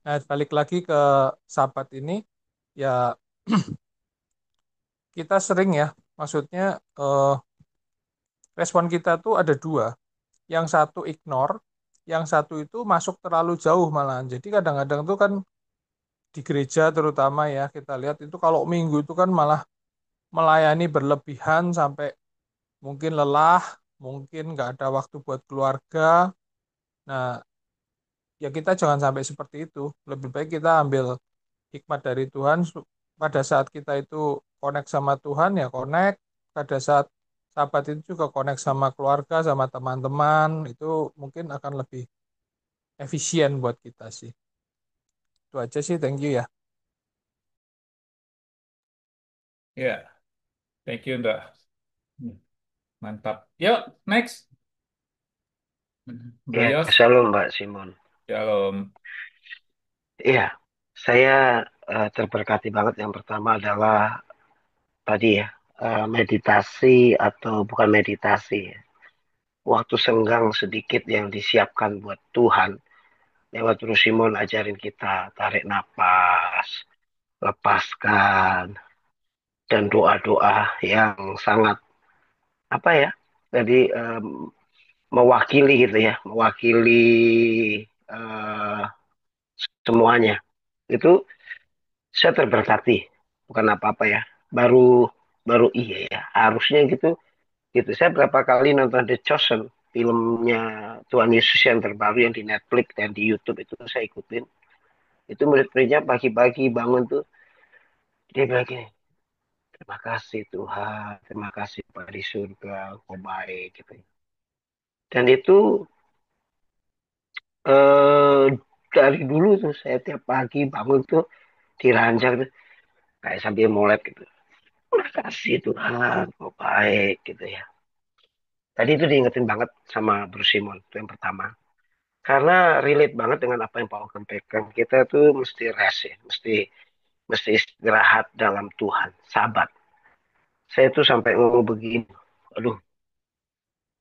Nah, balik lagi ke sahabat ini ya kita sering ya maksudnya eh, respon kita tuh ada dua. Yang satu ignore, yang satu itu masuk terlalu jauh malahan. Jadi kadang-kadang tuh kan di gereja terutama ya kita lihat itu kalau minggu itu kan malah melayani berlebihan sampai mungkin lelah, mungkin nggak ada waktu buat keluarga. Nah, ya kita jangan sampai seperti itu. Lebih baik kita ambil hikmat dari Tuhan. Pada saat kita itu connect sama Tuhan ya connect. Pada saat sahabat itu juga connect sama keluarga, sama teman-teman, itu mungkin akan lebih efisien buat kita sih. Itu aja sih, thank you ya. Ya, thank you, Dra. Mantap. Yuk, next. Bro Ya, Yos, shalom Mbak Simon. shalom. Iya, saya terberkati banget. Yang pertama adalah tadi ya, meditasi atau bukan meditasi ya. Waktu senggang sedikit yang disiapkan buat Tuhan. Lewat terus Simon ajarin kita tarik napas, lepaskan, dan doa-doa yang sangat apa ya? Jadi mewakili gitu ya, mewakili eh, semuanya. Itu saya terberkati, bukan apa-apa ya. Baru baru iya ya, harusnya gitu gitu. Saya berapa kali nonton The Chosen, filmnya Tuhan Yesus yang terbaru yang di Netflix dan di YouTube itu saya ikutin. Itu murid-muridnya pagi-pagi bangun tuh dia bilang gini, Terima kasih Tuhan, terima kasih Pak di surga, Engkau baik gitu. Dan itu eh, dari dulu tuh saya tiap pagi bangun tuh diranjang tuh kayak sambil molek gitu. Terima kasih Tuhan, Engkau baik gitu ya. Tadi itu diingetin banget sama Bro Simon, itu yang pertama. Karena relate banget dengan apa yang Pak Ogem pegang. Kita tuh mesti rest ya, mesti istirahat dalam Tuhan, sabat. Saya tuh sampai ngomong begini, aduh,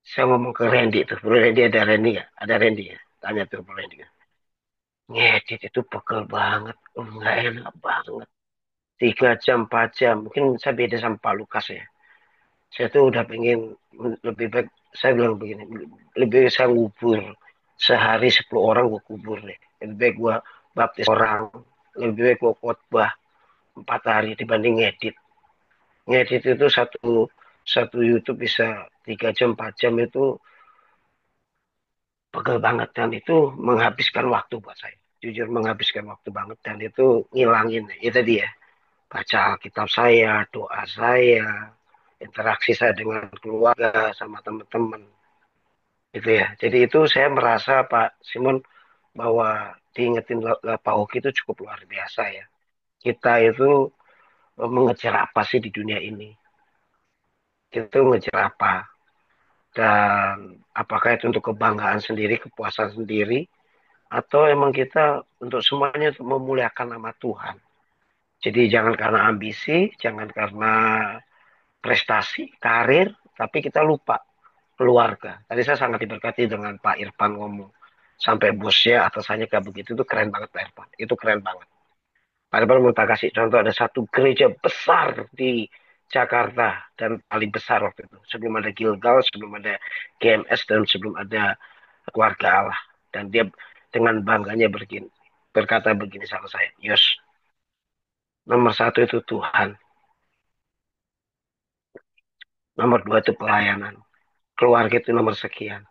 saya ngomong ke Randy tuh, Bro Randy ada Randy ya? Ada Randy ya? Tanya tuh Bro Randy. Ngedit itu pegel banget, nggak enak banget. 3 jam, 4 jam, mungkin saya beda sama Pak Lukas ya. Saya tuh udah pengen lebih baik, saya bilang begini, lebih baik saya ngubur sehari 10 orang gue kubur deh. Lebih baik gue baptis orang, lebih baik gue khotbah 4 hari dibanding ngedit. Ngedit itu satu satu YouTube bisa 3 jam 4 jam itu pegel banget dan itu menghabiskan waktu buat saya. Jujur menghabiskan waktu banget dan itu ngilangin ya tadi ya baca Alkitab saya, doa saya, interaksi saya dengan keluarga sama teman-teman gitu ya. Jadi itu saya merasa Pak Simon bahwa diingetin Pak Oki itu cukup luar biasa ya. Kita itu mengejar apa sih di dunia ini? Kita itu mengejar apa? Dan apakah itu untuk kebanggaan sendiri, kepuasan sendiri, atau emang kita untuk semuanya untuk memuliakan nama Tuhan. Jadi jangan karena ambisi, jangan karena prestasi, karir, tapi kita lupa keluarga. Tadi saya sangat diberkati dengan Pak Irfan ngomong. Sampai bosnya, atasannya kayak begitu, itu keren banget Pak Irfan. Itu keren banget. Pak Irfan mau tak kasih contoh, ada satu gereja besar di Jakarta, dan paling besar waktu itu. Sebelum ada Gilgal, sebelum ada GMS, dan sebelum ada keluarga Allah. Dan dia dengan bangganya berkata begini sama saya, Yos, nomor satu itu Tuhan, nomor dua itu pelayanan, keluarga itu nomor sekian.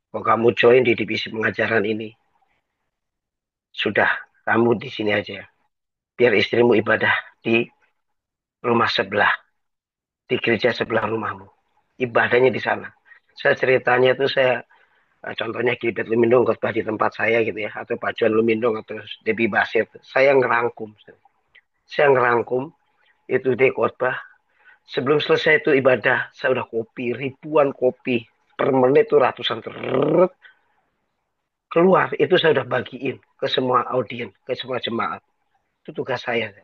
Kalau kamu join di divisi pengajaran ini, sudah, kamu di sini aja. Biar istrimu ibadah di rumah sebelah, di gereja sebelah rumahmu. Ibadahnya di sana. Saya ceritanya itu saya contohnya Gilbert Lumindong khotbah di tempat saya gitu ya, atau Pak Juan Lumindong atau Debbie Basir. Saya ngerangkum. Saya ngerangkum itu di khotbah. Sebelum selesai itu ibadah, saya udah kopi, ribuan kopi. Per menit itu ratusan keluar. Itu saya udah bagiin ke semua audien, ke semua jemaat. Itu tugas saya.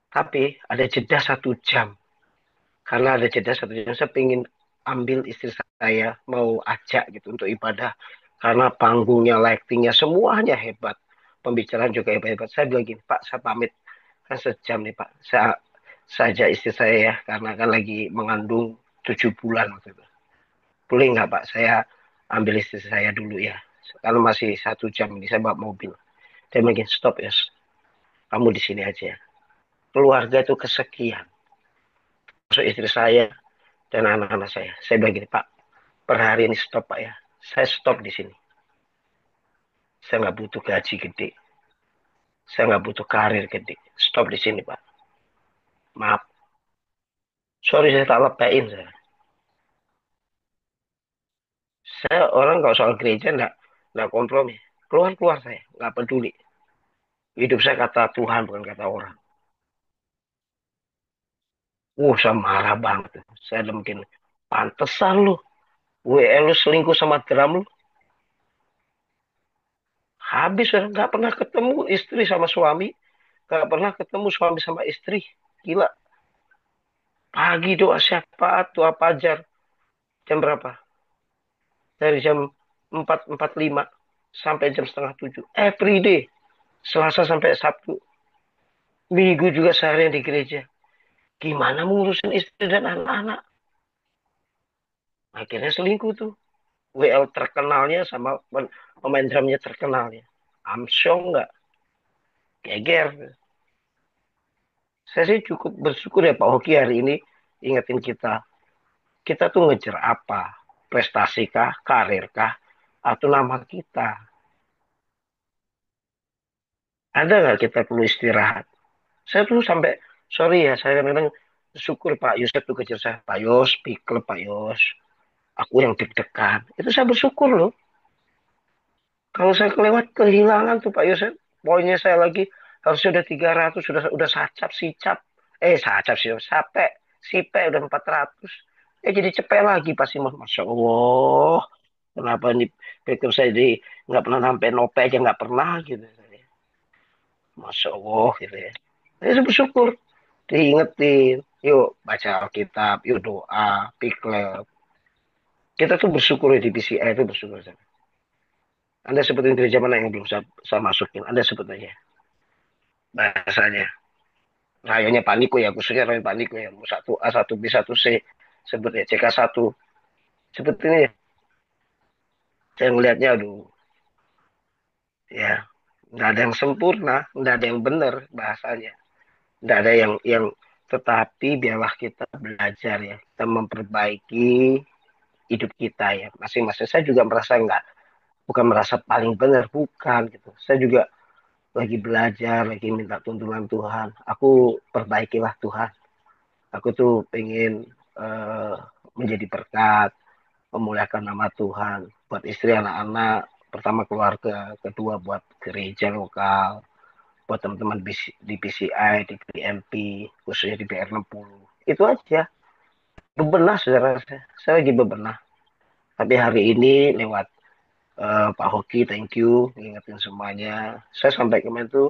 Tapi ada jeda 1 jam. Karena ada jeda 1 jam, saya pengen ambil istri saya, mau ajak gitu untuk ibadah. Karena panggungnya, lightingnya, semuanya hebat. Pembicaraan juga hebat-hebat. Saya bilang gini, Pak, saya pamit. Kan sejam nih, Pak. Saya ajak istri saya ya, karena kan lagi mengandung 7 bulan waktu itu. Boleh nggak, Pak? Saya ambil istri saya dulu ya. Kalau masih 1 jam ini, saya bawa mobil. Dia bilang, stop ya. Kamu di sini aja. Keluarga itu kesekian. Masuk istri saya dan anak-anak saya. Saya bilang gini, Pak, per hari ini stop Pak ya. Saya stop di sini. Saya nggak butuh gaji gede. Saya nggak butuh karir gede. Stop di sini Pak. Maaf. Sorry saya tak lepain saya. Saya orang kalau soal gereja nggak kompromi. Keluar saya. Nggak peduli. Hidup saya kata Tuhan bukan kata orang. Saya marah banget. Saya udah mungkin pantesan lu. WL lu selingkuh sama drum lu. Habis nggak pernah ketemu istri sama suami. Nggak pernah ketemu suami sama istri. Gila. Pagi doa syafaat, doa fajar. Jam berapa? Dari jam 4.45 sampai jam setengah 7. Every day. Selasa sampai Sabtu. Minggu juga seharian di gereja. Gimana mengurusin istri dan anak-anak? Akhirnya selingkuh tuh. WL terkenalnya sama pemain drumnya terkenalnya. Amsyong nggak? Geger. Saya sih cukup bersyukur ya Pak Hoki hari ini ingetin kita. Kita tuh ngejar apa? Prestasi kah? Karir kah? Atau nama kita? Ada nggak kita perlu istirahat? Saya tuh sampai Sorry ya, saya kadang syukur Pak Yos itu kejar saya. Pak Yos, pikir Pak Yos. Aku yang deg-degan. Itu saya bersyukur loh. Kalau saya kelewat kehilangan tuh Pak Yos. Poinnya saya lagi harusnya udah 300, sudah sacap, sicap. Sacap sih, sape, sipe udah 400. Jadi cepet lagi pasti Masya Allah. Kenapa ini Beckham saya di nggak pernah sampai nope aja nggak pernah gitu. Masya Allah gitu ya. Saya bersyukur diingetin. Yuk baca Alkitab, yuk doa, pikir. Kita tuh bersyukur di PCI itu bersyukur. Anda sebutin gereja mana yang belum saya masukin? Anda sebut aja bahasanya. Rayonnya Paniko ya, khususnya rayon Paniko ya. Satu A, satu B, satu C. Sebut ya, CK1. Sebut ini ya. Saya ngelihatnya, aduh, ya. Nggak ada yang sempurna, nggak ada yang benar bahasanya. Nggak ada yang tetapi biarlah kita belajar ya. Kita memperbaiki hidup kita ya. Masing-masing. Saya juga merasa bukan merasa paling benar, bukan gitu. Saya juga lagi belajar, lagi minta tuntunan Tuhan. Aku perbaikilah Tuhan. Aku tuh pengen uh, menjadi berkat, memuliakan nama Tuhan buat istri anak-anak, pertama keluarga, kedua buat gereja lokal, buat teman-teman di PCI, di PMP, khususnya di BR60. Itu aja. Bebenah saudara saya lagi bebenah. Tapi hari ini lewat Pak Hoki, thank you, ngingetin semuanya. Saya sampai kemarin tuh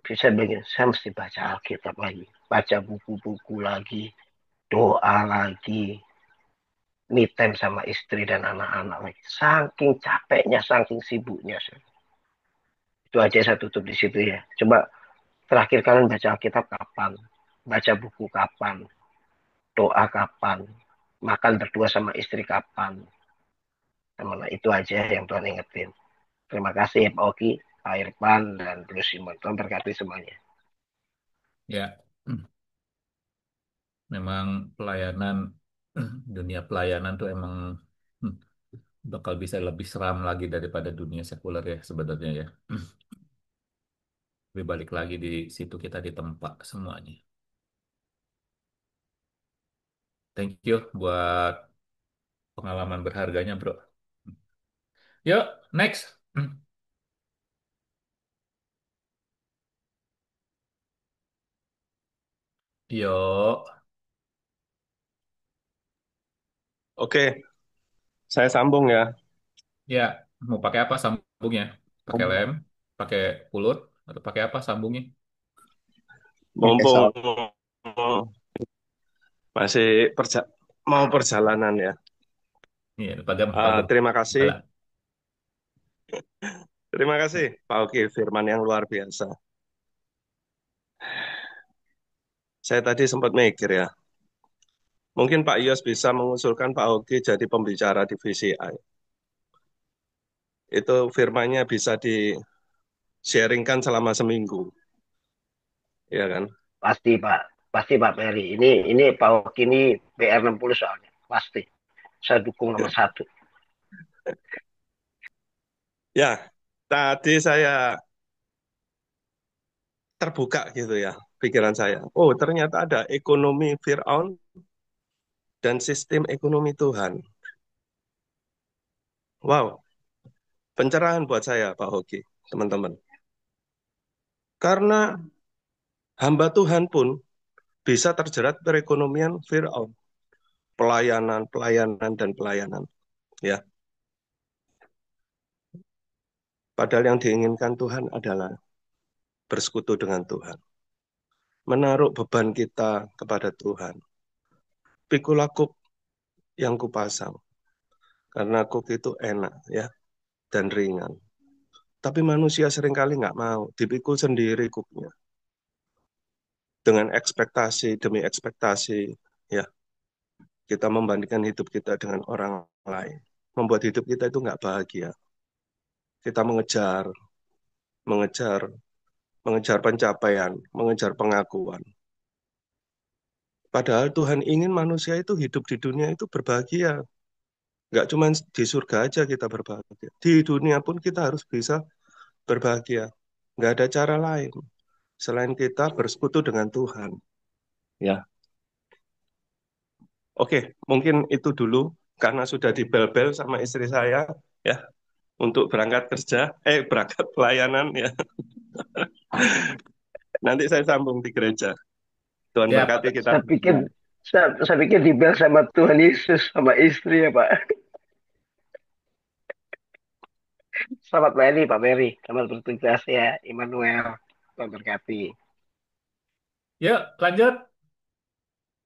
bisa begini, saya mesti baca Alkitab lagi, baca buku-buku lagi, doa lagi, me time sama istri dan anak-anak lagi. Saking capeknya, saking sibuknya. Itu aja saya tutup di situ ya. Coba terakhir kalian baca Alkitab kapan? Baca buku kapan? Doa kapan? Makan berdua sama istri kapan? Nah, itu aja yang Tuhan ingetin. Terima kasih ya Pak Oki, Pak Irfan, dan Terus Simon. Tuhan berkati semuanya. Ya, memang pelayanan, dunia pelayanan tuh emang hmm, bakal bisa lebih seram lagi daripada dunia sekuler ya sebenarnya ya. Lebih balik lagi di situ kita ditempa semuanya. Thank you buat pengalaman berharganya, bro. Yuk, next. Yuk, Oke, saya sambung ya. ya, mau pakai apa sambungnya? Pakai lem, pakai pulut, atau pakai apa sambungnya? Mumpung masih mau perjalanan ya. Iya, pagam. Terima kasih, Alah. terima kasih Pak Oki, firman yang luar biasa. Saya tadi sempat mikir ya, mungkin Pak Yos bisa mengusulkan Pak Oki jadi pembicara di VCI. Itu firmannya bisa di-sharingkan selama seminggu, ya kan? Pasti Pak, pasti Pak Ferry. Ini Pak Oki ini BR60 soalnya, pasti. Saya dukung nomor satu. Ya, tadi saya terbuka gitu ya, pikiran saya. Oh, ternyata ada ekonomi Fir'aun dan sistem ekonomi Tuhan. Wow, pencerahan buat saya, Pak Hoki, teman-teman. Karena hamba Tuhan pun bisa terjerat perekonomian Fir'aun. Pelayanan, pelayanan, dan pelayanan. Ya, padahal yang diinginkan Tuhan adalah bersekutu dengan Tuhan. Menaruh beban kita kepada Tuhan. Pikul kuk yang kupasang. Karena kuk itu enak ya dan ringan. Tapi manusia seringkali nggak mau, dipikul sendiri kuknya. Dengan ekspektasi demi ekspektasi, ya kita membandingkan hidup kita dengan orang lain. Membuat hidup kita itu nggak bahagia. Kita mengejar, mengejar, mengejar pencapaian, mengejar pengakuan. Padahal Tuhan ingin manusia itu hidup di dunia itu berbahagia. Nggak cuma di surga aja kita berbahagia. Di dunia pun kita harus bisa berbahagia. Nggak ada cara lain. selain kita bersekutu dengan Tuhan. Ya, oke, mungkin itu dulu karena sudah dibel-bel sama istri saya ya untuk berangkat kerja, berangkat pelayanan ya. Nanti saya sambung di gereja. Tuhan Siap. berkati kita Saya pikir semua. saya pikir dibel sama Tuhan Yesus sama istri ya Pak. Selamat Mary Pak Mary. Selamat bertugas ya Immanuel. Tuhan berkati. Yuk, lanjut.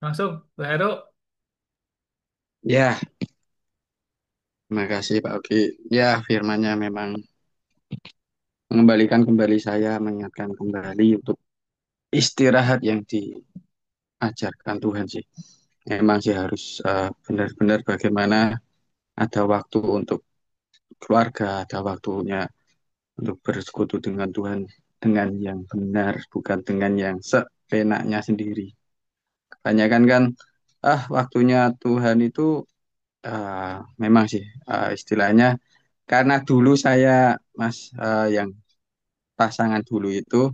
Langsung, Bu Heru. Ya, terima kasih Pak Oki. Ya, firmannya memang mengembalikan kembali saya, mengingatkan kembali untuk istirahat yang diajarkan Tuhan sih. Memang sih harus benar-benar bagaimana ada waktu untuk keluarga, ada waktunya untuk bersekutu dengan Tuhan dengan yang benar, bukan dengan yang seenaknya sendiri. Kebanyakan kan, waktunya Tuhan itu memang sih istilahnya karena dulu saya Mas yang pasangan dulu itu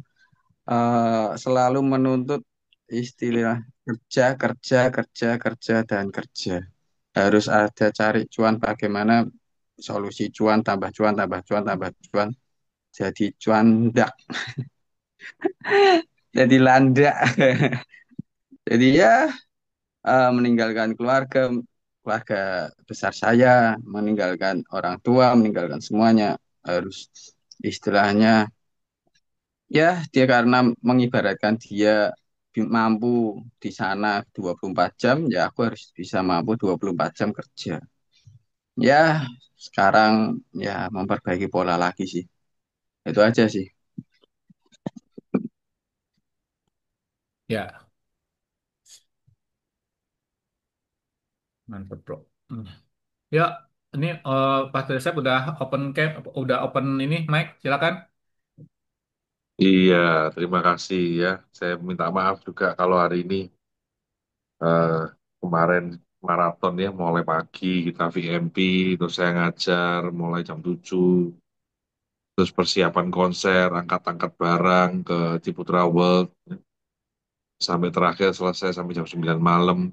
selalu menuntut istilah kerja kerja kerja kerja dan kerja harus ada cari cuan bagaimana solusi cuan tambah cuan tambah cuan tambah cuan jadi cuandak jadi landak jadi ya meninggalkan keluarga keluarga besar saya meninggalkan orang tua meninggalkan semuanya harus istilahnya ya dia karena mengibaratkan dia mampu di sana 24 jam ya aku harus bisa mampu 24 jam kerja ya sekarang ya memperbaiki pola lagi sih itu aja sih. Ya, mantap, Bro. Hmm. Ya, ini Pastor Yosef udah open cam, udah open ini mic, silakan. Iya, terima kasih ya. Saya minta maaf juga kalau hari ini eh, kemarin maraton ya, mulai pagi kita VMP, terus saya ngajar mulai jam 7, terus persiapan konser, angkat-angkat barang ke Ciputra World, sampai terakhir selesai sampai jam 9 malam,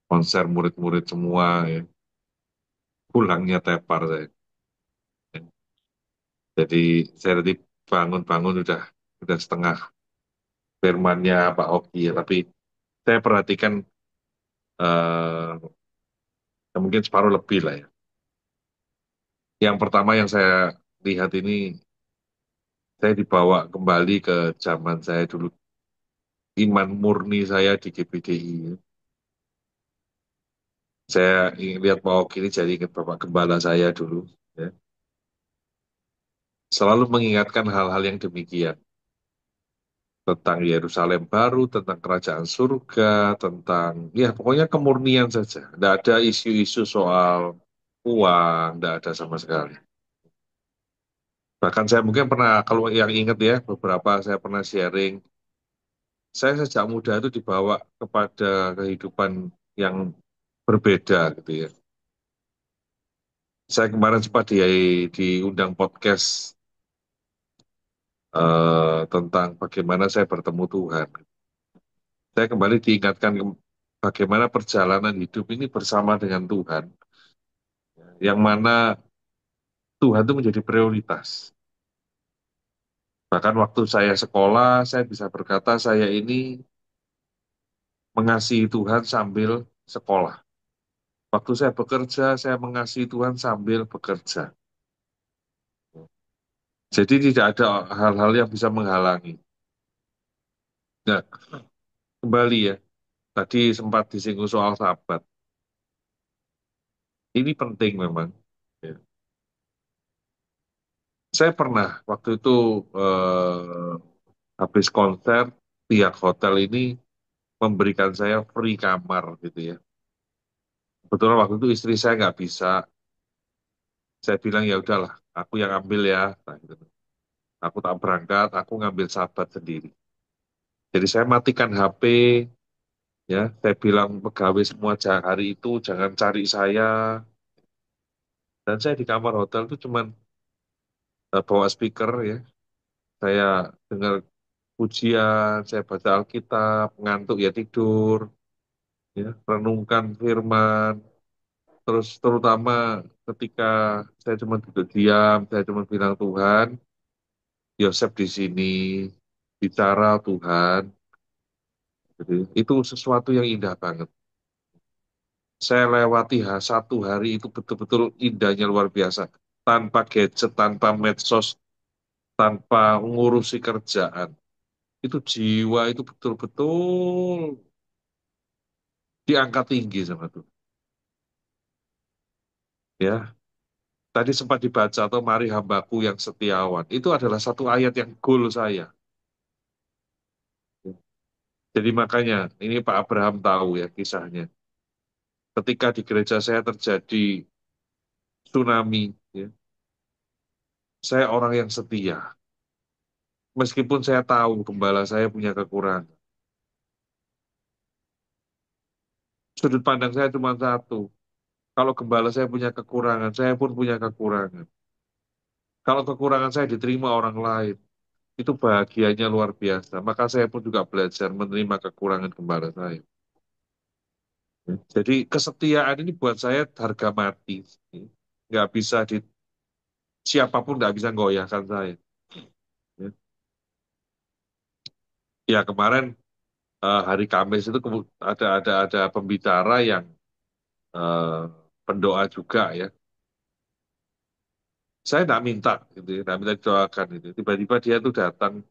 konser murid-murid semua ya. Pulangnya tepar saya. Jadi saya tadi bangun-bangun udah setengah firmannya Pak Oki ya, tapi saya perhatikan ya mungkin separuh lebih lah ya. Yang pertama yang saya lihat ini, saya dibawa kembali ke zaman saya dulu, iman murni saya di GPDI. Saya lihat Pak Oki ini jadi ingat Bapak Gembala saya dulu. Ya. Selalu mengingatkan hal-hal yang demikian. Tentang Yerusalem baru, tentang kerajaan surga, tentang, ya pokoknya kemurnian saja. Tidak ada isu-isu soal uang, tidak ada sama sekali. Bahkan saya mungkin pernah, kalau yang ingat ya, beberapa saya pernah sharing, saya sejak muda itu dibawa kepada kehidupan yang berbeda gitu ya. Saya kemarin sempat diundang podcast tentang bagaimana saya bertemu Tuhan. Saya kembali diingatkan bagaimana perjalanan hidup ini bersama dengan Tuhan, yang mana Tuhan itu menjadi prioritas. Bahkan waktu saya sekolah, saya bisa berkata saya ini mengasihi Tuhan sambil sekolah. Waktu saya bekerja, saya mengasihi Tuhan sambil bekerja. Jadi tidak ada hal-hal yang bisa menghalangi. Nah, kembali ya, tadi sempat disinggung soal sahabat. Ini penting memang. Ya. Saya pernah waktu itu habis konser, pihak hotel ini memberikan saya free kamar gitu ya. Kebetulan waktu itu istri saya nggak bisa. Saya bilang ya udahlah, aku yang ambil ya. Nah, gitu. Aku tak berangkat, aku ngambil sahabat sendiri. Jadi saya matikan HP, ya. Saya bilang pegawai semua hari itu jangan cari saya. Dan saya di kamar hotel itu cuman bawa speaker ya. Saya dengar pujian, saya baca Alkitab, ngantuk ya tidur, ya, renungkan firman, terus terutama ketika saya cuma duduk diam, saya cuma bilang Tuhan, Yosef di sini, bicara Tuhan, jadi itu sesuatu yang indah banget. Saya lewati satu hari itu betul-betul indahnya luar biasa. Tanpa gadget, tanpa medsos, tanpa ngurusi kerjaan. Itu jiwa itu betul-betul diangkat tinggi sama Tuhan. Ya, tadi sempat dibaca atau mari hambaku yang setiawan. Itu adalah satu ayat yang goal saya. Jadi makanya ini Pak Abraham tahu ya kisahnya. Ketika di gereja saya terjadi tsunami, ya, saya orang yang setia. Meskipun saya tahu gembala saya punya kekurangan. Sudut pandang saya cuma satu. Kalau gembala saya punya kekurangan, saya pun punya kekurangan. Kalau kekurangan saya diterima orang lain, itu bahagianya luar biasa. Maka saya pun juga belajar menerima kekurangan gembala saya. Jadi kesetiaan ini buat saya harga mati. Nggak bisa siapapun nggak bisa goyahkan saya. Ya, ya, kemarin hari Kamis itu ada pembicara yang eh, pendoa juga ya. Saya nggak minta gitu ya, nggak minta didoakan gitu. Tiba-tiba dia tuh datang,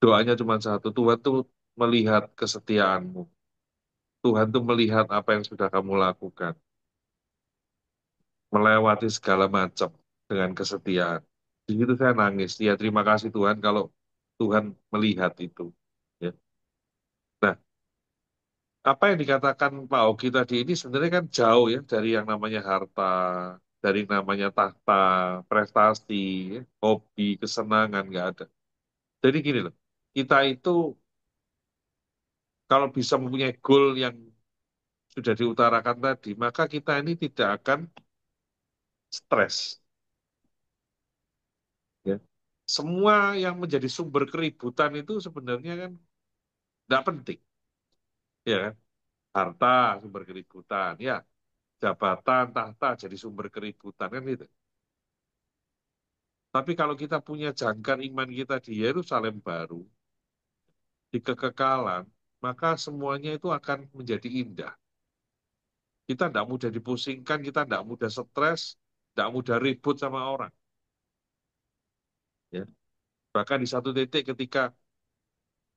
doanya cuma satu, Tuhan tuh melihat kesetiaanmu. Tuhan tuh melihat apa yang sudah kamu lakukan, melewati segala macam dengan kesetiaan. Di situ saya nangis. Ya terima kasih Tuhan kalau Tuhan melihat itu. Ya. Nah, apa yang dikatakan Pak Ogi tadi ini sebenarnya kan jauh ya dari yang namanya harta, dari yang namanya tahta, prestasi, ya, hobi, kesenangan, nggak ada. Jadi gini loh, kita itu kalau bisa mempunyai goal yang sudah diutarakan tadi, maka kita ini tidak akan stres. Ya. Semua yang menjadi sumber keributan itu sebenarnya kan tidak penting. Ya kan? Harta sumber keributan, ya jabatan, tahta jadi sumber keributan kan itu. Tapi kalau kita punya jangkar iman kita di Yerusalem baru, di kekekalan, maka semuanya itu akan menjadi indah. Kita tidak mudah dipusingkan, kita tidak mudah stres, tidak mudah ribut sama orang. Ya. Bahkan di satu titik ketika,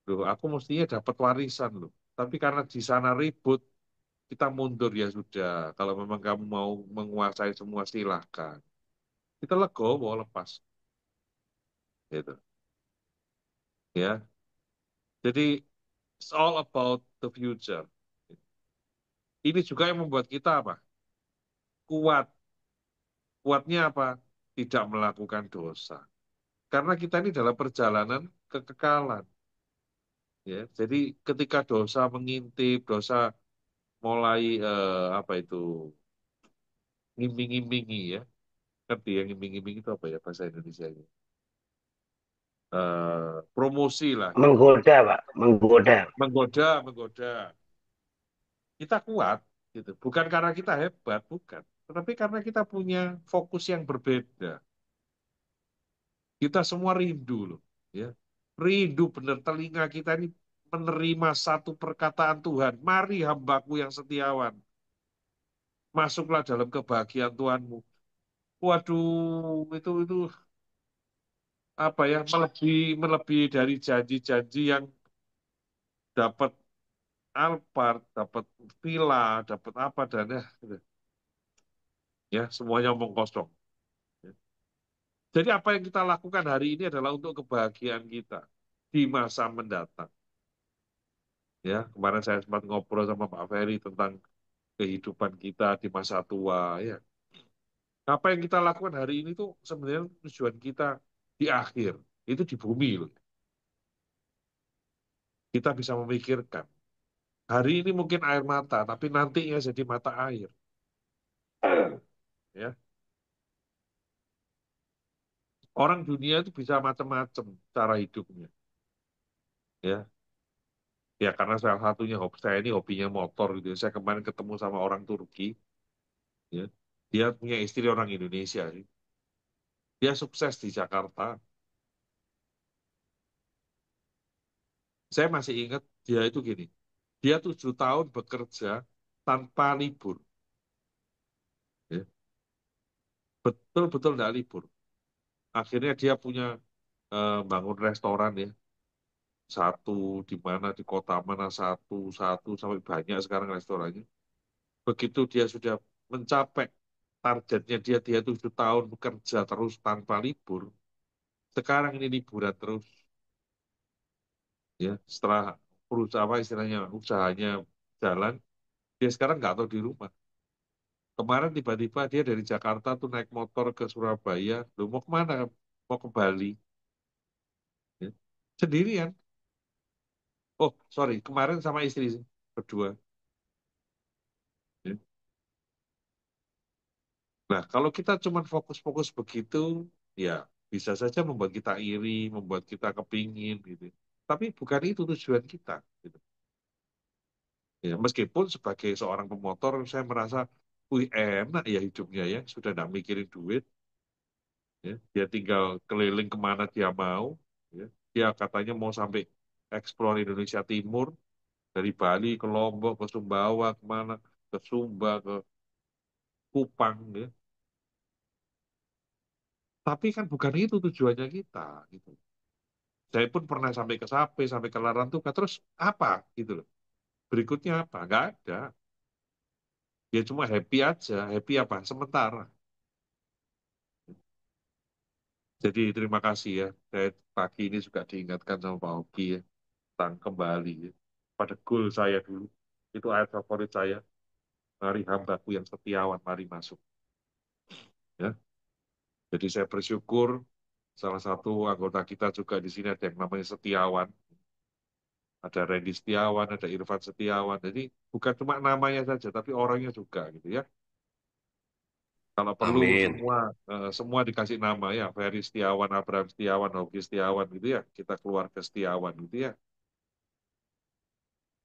loh, aku mestinya dapat warisan loh. Tapi karena di sana ribut, kita mundur ya sudah. Kalau memang kamu mau menguasai semua silahkan. Kita legowo lepas. Gitu. Ya. Jadi it's all about the future. Ini juga yang membuat kita apa? Kuat. Kuatnya apa? Tidak melakukan dosa. Karena kita ini dalam perjalanan kekekalan. Ya, jadi ketika dosa mengintip, dosa mulai apa itu ngiming-ngimingi ya, ngerti ya ngiming-ngiming itu apa ya bahasa Indonesia ini? Promosi lah gitu, Menggoda, Pak, menggoda. menggoda, menggoda. Kita kuat gitu, bukan karena kita hebat, bukan, tetapi karena kita punya fokus yang berbeda. Kita semua rindu loh, ya, rindu bener telinga kita ini menerima satu perkataan Tuhan. Mari hambaku yang setiawan, masuklah dalam kebahagiaan Tuhanmu. Waduh, itu apa ya melebihi melebihi dari janji-janji yang dapat Alphard, dapat villa, dapat apa dan ya, gitu. Ya semuanya omong kosong. Ya. Jadi apa yang kita lakukan hari ini adalah untuk kebahagiaan kita di masa mendatang. Ya kemarin saya sempat ngobrol sama Pak Ferry tentang kehidupan kita di masa tua. Ya apa yang kita lakukan hari ini tuh sebenarnya tujuan kita di akhir itu di bumi loh. Kita bisa memikirkan. Hari ini mungkin air mata, tapi nantinya jadi mata air. Ya, Orang dunia itu bisa macam-macam cara hidupnya. Ya, ya karena salah satunya saya ini hobinya motor gitu. Saya kemarin ketemu sama orang Turki, ya. Dia punya istri orang Indonesia sih. Dia sukses di Jakarta. Saya masih ingat dia itu gini. Dia 7 tahun bekerja tanpa libur. Ya. Betul-betul nggak libur. Akhirnya dia punya bangun restoran ya. Satu di mana di kota mana satu sampai banyak sekarang restorannya. Begitu dia sudah mencapai targetnya dia 7 tahun bekerja terus tanpa libur. Sekarang ini liburan terus ya. Setelah perusahaan apa istilahnya usahanya jalan, dia sekarang nggak tahu di rumah. Kemarin tiba-tiba dia dari Jakarta tuh naik motor ke Surabaya. Lu mau kemana? Mau ke Bali. Ya. Sendirian. Oh, sorry. Kemarin sama istri sih, berdua. Ya. Nah, kalau kita cuma fokus-fokus begitu, ya bisa saja membuat kita iri, membuat kita kepingin gitu. Tapi bukan itu tujuan kita. Gitu. Ya, meskipun sebagai seorang pemotor, saya merasa, wih enak ya hidupnya ya, sudah tidak mikirin duit, ya. Dia tinggal keliling kemana dia mau, ya. Dia katanya mau sampai eksplor Indonesia Timur, dari Bali ke Lombok, ke Sumbawa, kemana, ke Sumba, ke Kupang, ya. Tapi kan bukan itu tujuannya kita, gitu. Saya pun pernah sampai ke Sape, sampai ke Larantuka, terus apa, gitu loh. Berikutnya apa? Nggak ada. Dia cuma happy aja, happy apa? Sementara. Jadi terima kasih ya. Saya pagi ini juga diingatkan sama Pak Hoki ya, tentang kembali ya, pada goal saya dulu. Itu ayat favorit saya. Mari hambaku yang setiawan, mari masuk. Ya. Jadi saya bersyukur salah satu anggota kita juga di sini ada yang namanya Setiawan. Ada Randy Setiawan, ada Irfan Setiawan. Jadi bukan cuma namanya saja, tapi orangnya juga gitu ya. Kalau perlu Amin. semua dikasih nama ya, Ferry Setiawan, Abraham Setiawan, Hoki Setiawan gitu ya. Kita keluarga Setiawan gitu ya.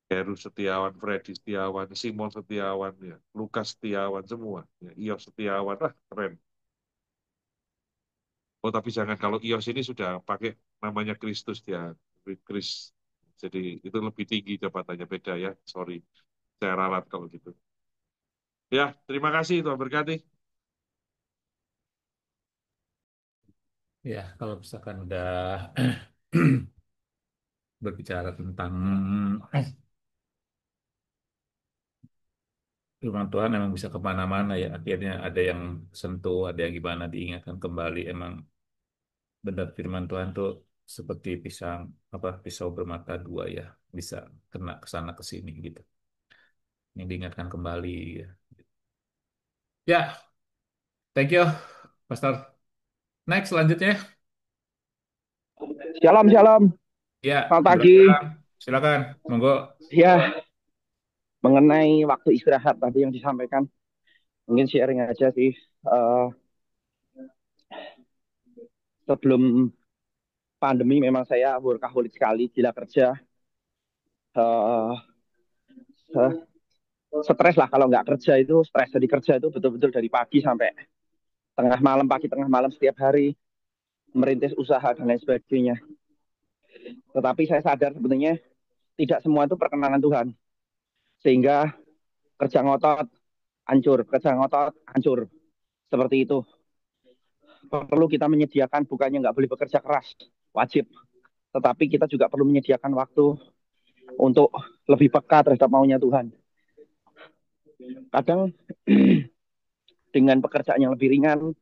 Heru Setiawan, Freddy Setiawan, Simon Setiawan, ya, Lukas Setiawan semua, ya, Ios Setiawan, keren. Oh tapi jangan kalau Ios ini sudah pakai namanya Kristus dia, Kris. Jadi itu lebih tinggi jabatannya beda ya, sorry, saya ralat kalau gitu. Ya, terima kasih Tuhan berkati. Ya, kalau misalkan udah berbicara tentang firman Tuhan emang bisa kemana-mana ya. Akhirnya ada yang sentuh, ada yang gimana diingatkan kembali. Emang benar firman Tuhan tuh seperti pisang apa pisau bermata dua ya, bisa kena ke sana ke sini gitu. Yang diingatkan kembali ya. Ya, thank you, Pastor. Next selanjutnya. Shalom, shalom. Ya, Selamat pagi. silakan. Silakan, monggo. Ya, mengenai waktu istirahat tadi yang disampaikan, mungkin sharing aja sih. Eh, Sebelum pandemi memang saya workaholic sekali, gila kerja. Eh, eh, Stres lah kalau nggak kerja itu, stres jadi kerja itu betul-betul dari pagi sampai tengah malam, pagi tengah malam setiap hari, merintis usaha dan lain sebagainya. Tetapi saya sadar sebenarnya tidak semua itu perkenanan Tuhan. Sehingga kerja ngotot, hancur, kerja ngotot, hancur. Seperti itu. Perlu kita menyediakan, bukannya nggak boleh bekerja keras, wajib. Tetapi kita juga perlu menyediakan waktu untuk lebih peka terhadap maunya Tuhan. Kadang dengan pekerjaan yang lebih ringan,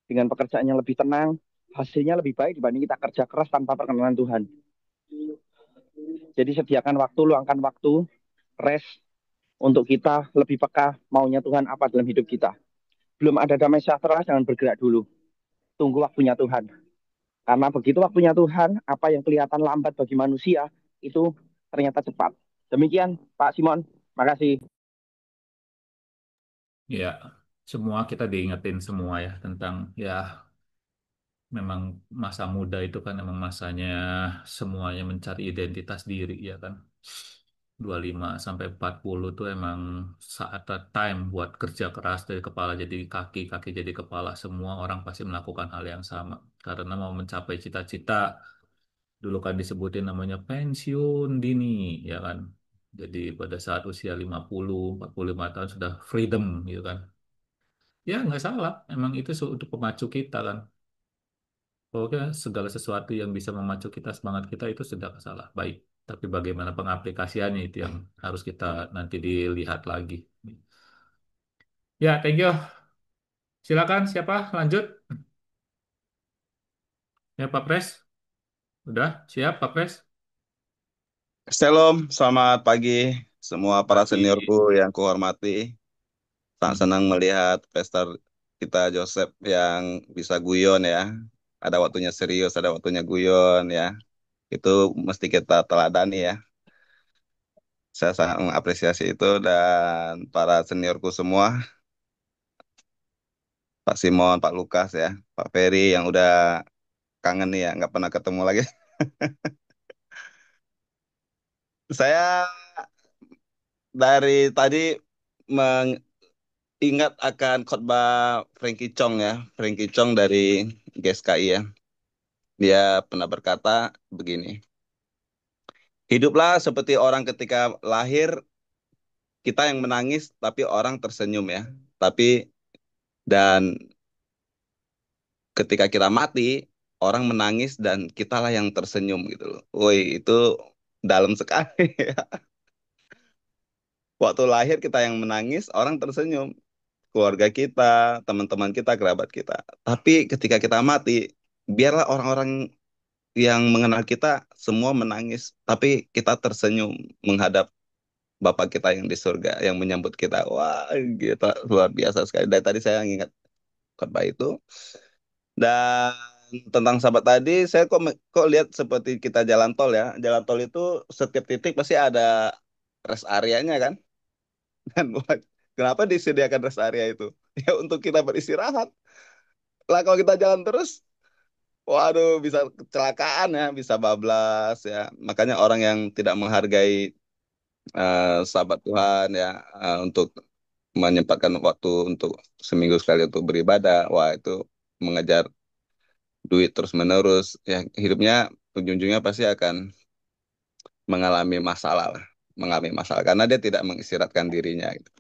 dengan pekerjaan yang lebih tenang, hasilnya lebih baik dibanding kita kerja keras tanpa perkenanan Tuhan. Jadi sediakan waktu, luangkan waktu, rest, untuk kita lebih peka maunya Tuhan apa dalam hidup kita. Belum ada damai sejahtera, jangan bergerak dulu. Tunggu waktunya Tuhan. Karena begitu waktunya Tuhan, apa yang kelihatan lambat bagi manusia, itu ternyata cepat. Demikian, Pak Simon. Makasih. Ya, semua kita diingetin semua ya tentang ya memang masa muda itu kan memang masanya semuanya mencari identitas diri ya kan. 25 sampai 40 tuh emang saat time buat kerja keras dari kepala jadi kaki, kaki jadi kepala. Semua orang pasti melakukan hal yang sama. Karena mau mencapai cita-cita, dulu kan disebutin namanya pensiun dini, ya kan. Jadi pada saat usia 50, 45 tahun sudah freedom gitu kan. Ya nggak salah, emang itu untuk pemacu kita kan. Pokoknya segala sesuatu yang bisa memacu kita, semangat kita itu sudah salah, baik. Tapi bagaimana pengaplikasiannya itu yang harus kita nanti dilihat lagi. Ya, thank you. Silakan, siapa? Lanjut. Ya, Pak Pres. Udah, siap, Pak Pres? Shalom, selamat pagi semua para Pagi. seniorku yang kuhormati. Sangat Hmm. senang melihat Pastor kita Joseph yang bisa guyon ya. Ada waktunya serius, ada waktunya guyon ya. Itu mesti kita teladani ya. Saya sangat mengapresiasi itu dan para seniorku semua, Pak Simon, Pak Lukas ya, Pak Ferry yang udah kangen nih ya, nggak pernah ketemu lagi. Saya dari tadi ingat akan khotbah Frankie Chong ya, Frankie Chong dari GSKI ya. Dia pernah berkata begini, hiduplah seperti orang ketika lahir, kita yang menangis, tapi orang tersenyum ya. Tapi, dan ketika kita mati, orang menangis dan kitalah yang tersenyum gitu loh. Woi, itu dalam sekali. Waktu lahir kita yang menangis, orang tersenyum. Keluarga kita, teman-teman kita, kerabat kita. Tapi ketika kita mati, biarlah orang-orang yang mengenal kita semua menangis, tapi kita tersenyum menghadap Bapak kita yang di surga yang menyambut kita. Wah, kita luar biasa sekali. Dari tadi saya ingat khotbah itu. Dan tentang sahabat tadi, saya kok lihat seperti kita jalan tol ya. Jalan tol itu setiap titik pasti ada rest areanya kan. Dan kenapa disediakan rest area itu? Ya untuk kita beristirahat. Lah kalau kita jalan terus, waduh, bisa kecelakaan ya, bisa bablas ya. Makanya orang yang tidak menghargai sahabat Tuhan ya, untuk menyempatkan waktu untuk seminggu sekali untuk beribadah, wah itu mengejar duit terus menerus ya, hidupnya ujung-ujungnya pasti akan mengalami masalah lah, mengalami masalah karena dia tidak mengistirahatkan dirinya gitu.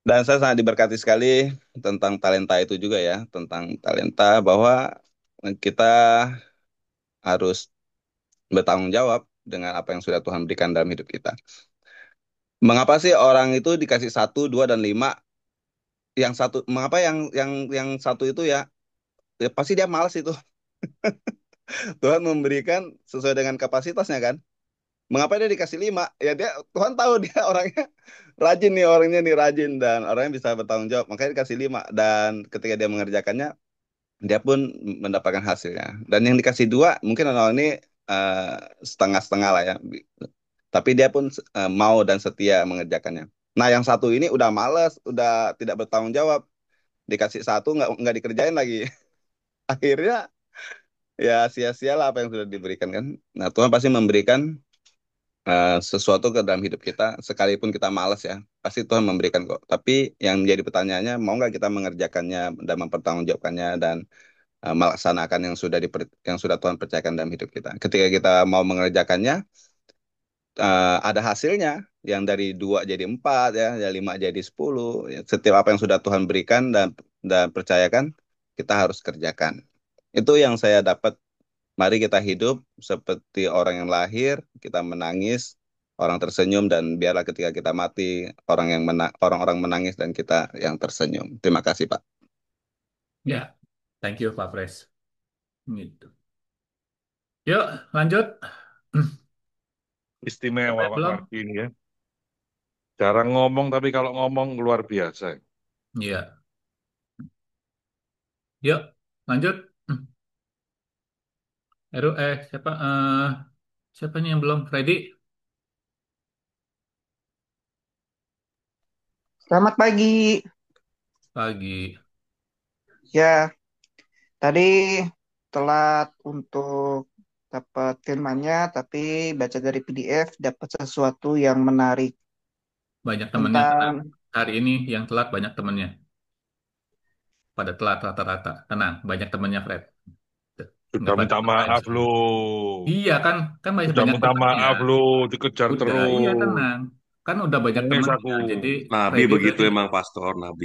Dan saya sangat diberkati sekali tentang talenta itu juga ya, tentang talenta bahwa kita harus bertanggung jawab dengan apa yang sudah Tuhan berikan dalam hidup kita. Mengapa sih orang itu dikasih satu, dua, dan lima? Yang satu, mengapa yang satu itu ya, ya pasti dia malas itu. Tuhan memberikan sesuai dengan kapasitasnya kan. Mengapa dia dikasih lima? Ya dia, Tuhan tahu dia orangnya rajin nih, orangnya nih rajin dan orangnya bisa bertanggung jawab. Makanya dikasih lima dan ketika dia mengerjakannya, dia pun mendapatkan hasilnya. Dan yang dikasih dua, mungkin orang ini eh, setengah-setengah lah ya. Tapi dia pun mau dan setia mengerjakannya. Nah, yang satu ini udah males, udah tidak bertanggung jawab. Dikasih satu nggak dikerjain lagi. Akhirnya ya sia-sialah apa yang sudah diberikan kan. Nah, Tuhan pasti memberikan sesuatu ke dalam hidup kita, sekalipun kita malas ya, pasti Tuhan memberikan kok. Tapi yang menjadi pertanyaannya, mau nggak kita mengerjakannya dan mempertanggungjawabkannya dan melaksanakan yang sudah Tuhan percayakan dalam hidup kita. Ketika kita mau mengerjakannya, ada hasilnya, yang dari dua jadi empat ya, dari lima jadi 10. Ya, setiap apa yang sudah Tuhan berikan dan percayakan, kita harus kerjakan. Itu yang saya dapat. Mari kita hidup seperti orang yang lahir, kita menangis, orang tersenyum, dan biarlah ketika kita mati, orang-orang menangis dan kita yang tersenyum. Terima kasih, Pak. Ya, thank you, Pak Pres. Gitu. Yuk, lanjut. Siapa Istimewa yang Pak belum? Mardi ini ya. Jarang ngomong, tapi kalau ngomong luar biasa. Iya. Yuk, lanjut. Siapa? Siapa nih yang belum? Freddy? Selamat pagi. Pagi. Ya, Tadi telat untuk dapat firmannya, tapi baca dari PDF dapat sesuatu yang menarik Banyak temennya tenang. tentang Hari ini yang telat banyak temennya. Pada telat rata-rata. Tenang, banyak temennya Fred. Sudah Nggak pada minta telat. maaf loh. Iya kan, kan banyak Sudah banyak minta temennya. maaf loh, dikejar Udah, iya terus. tenang. Kan udah banyak Nangis temennya. aku. Jadi Nabi Freddy begitu Freddy emang pastor Nabi.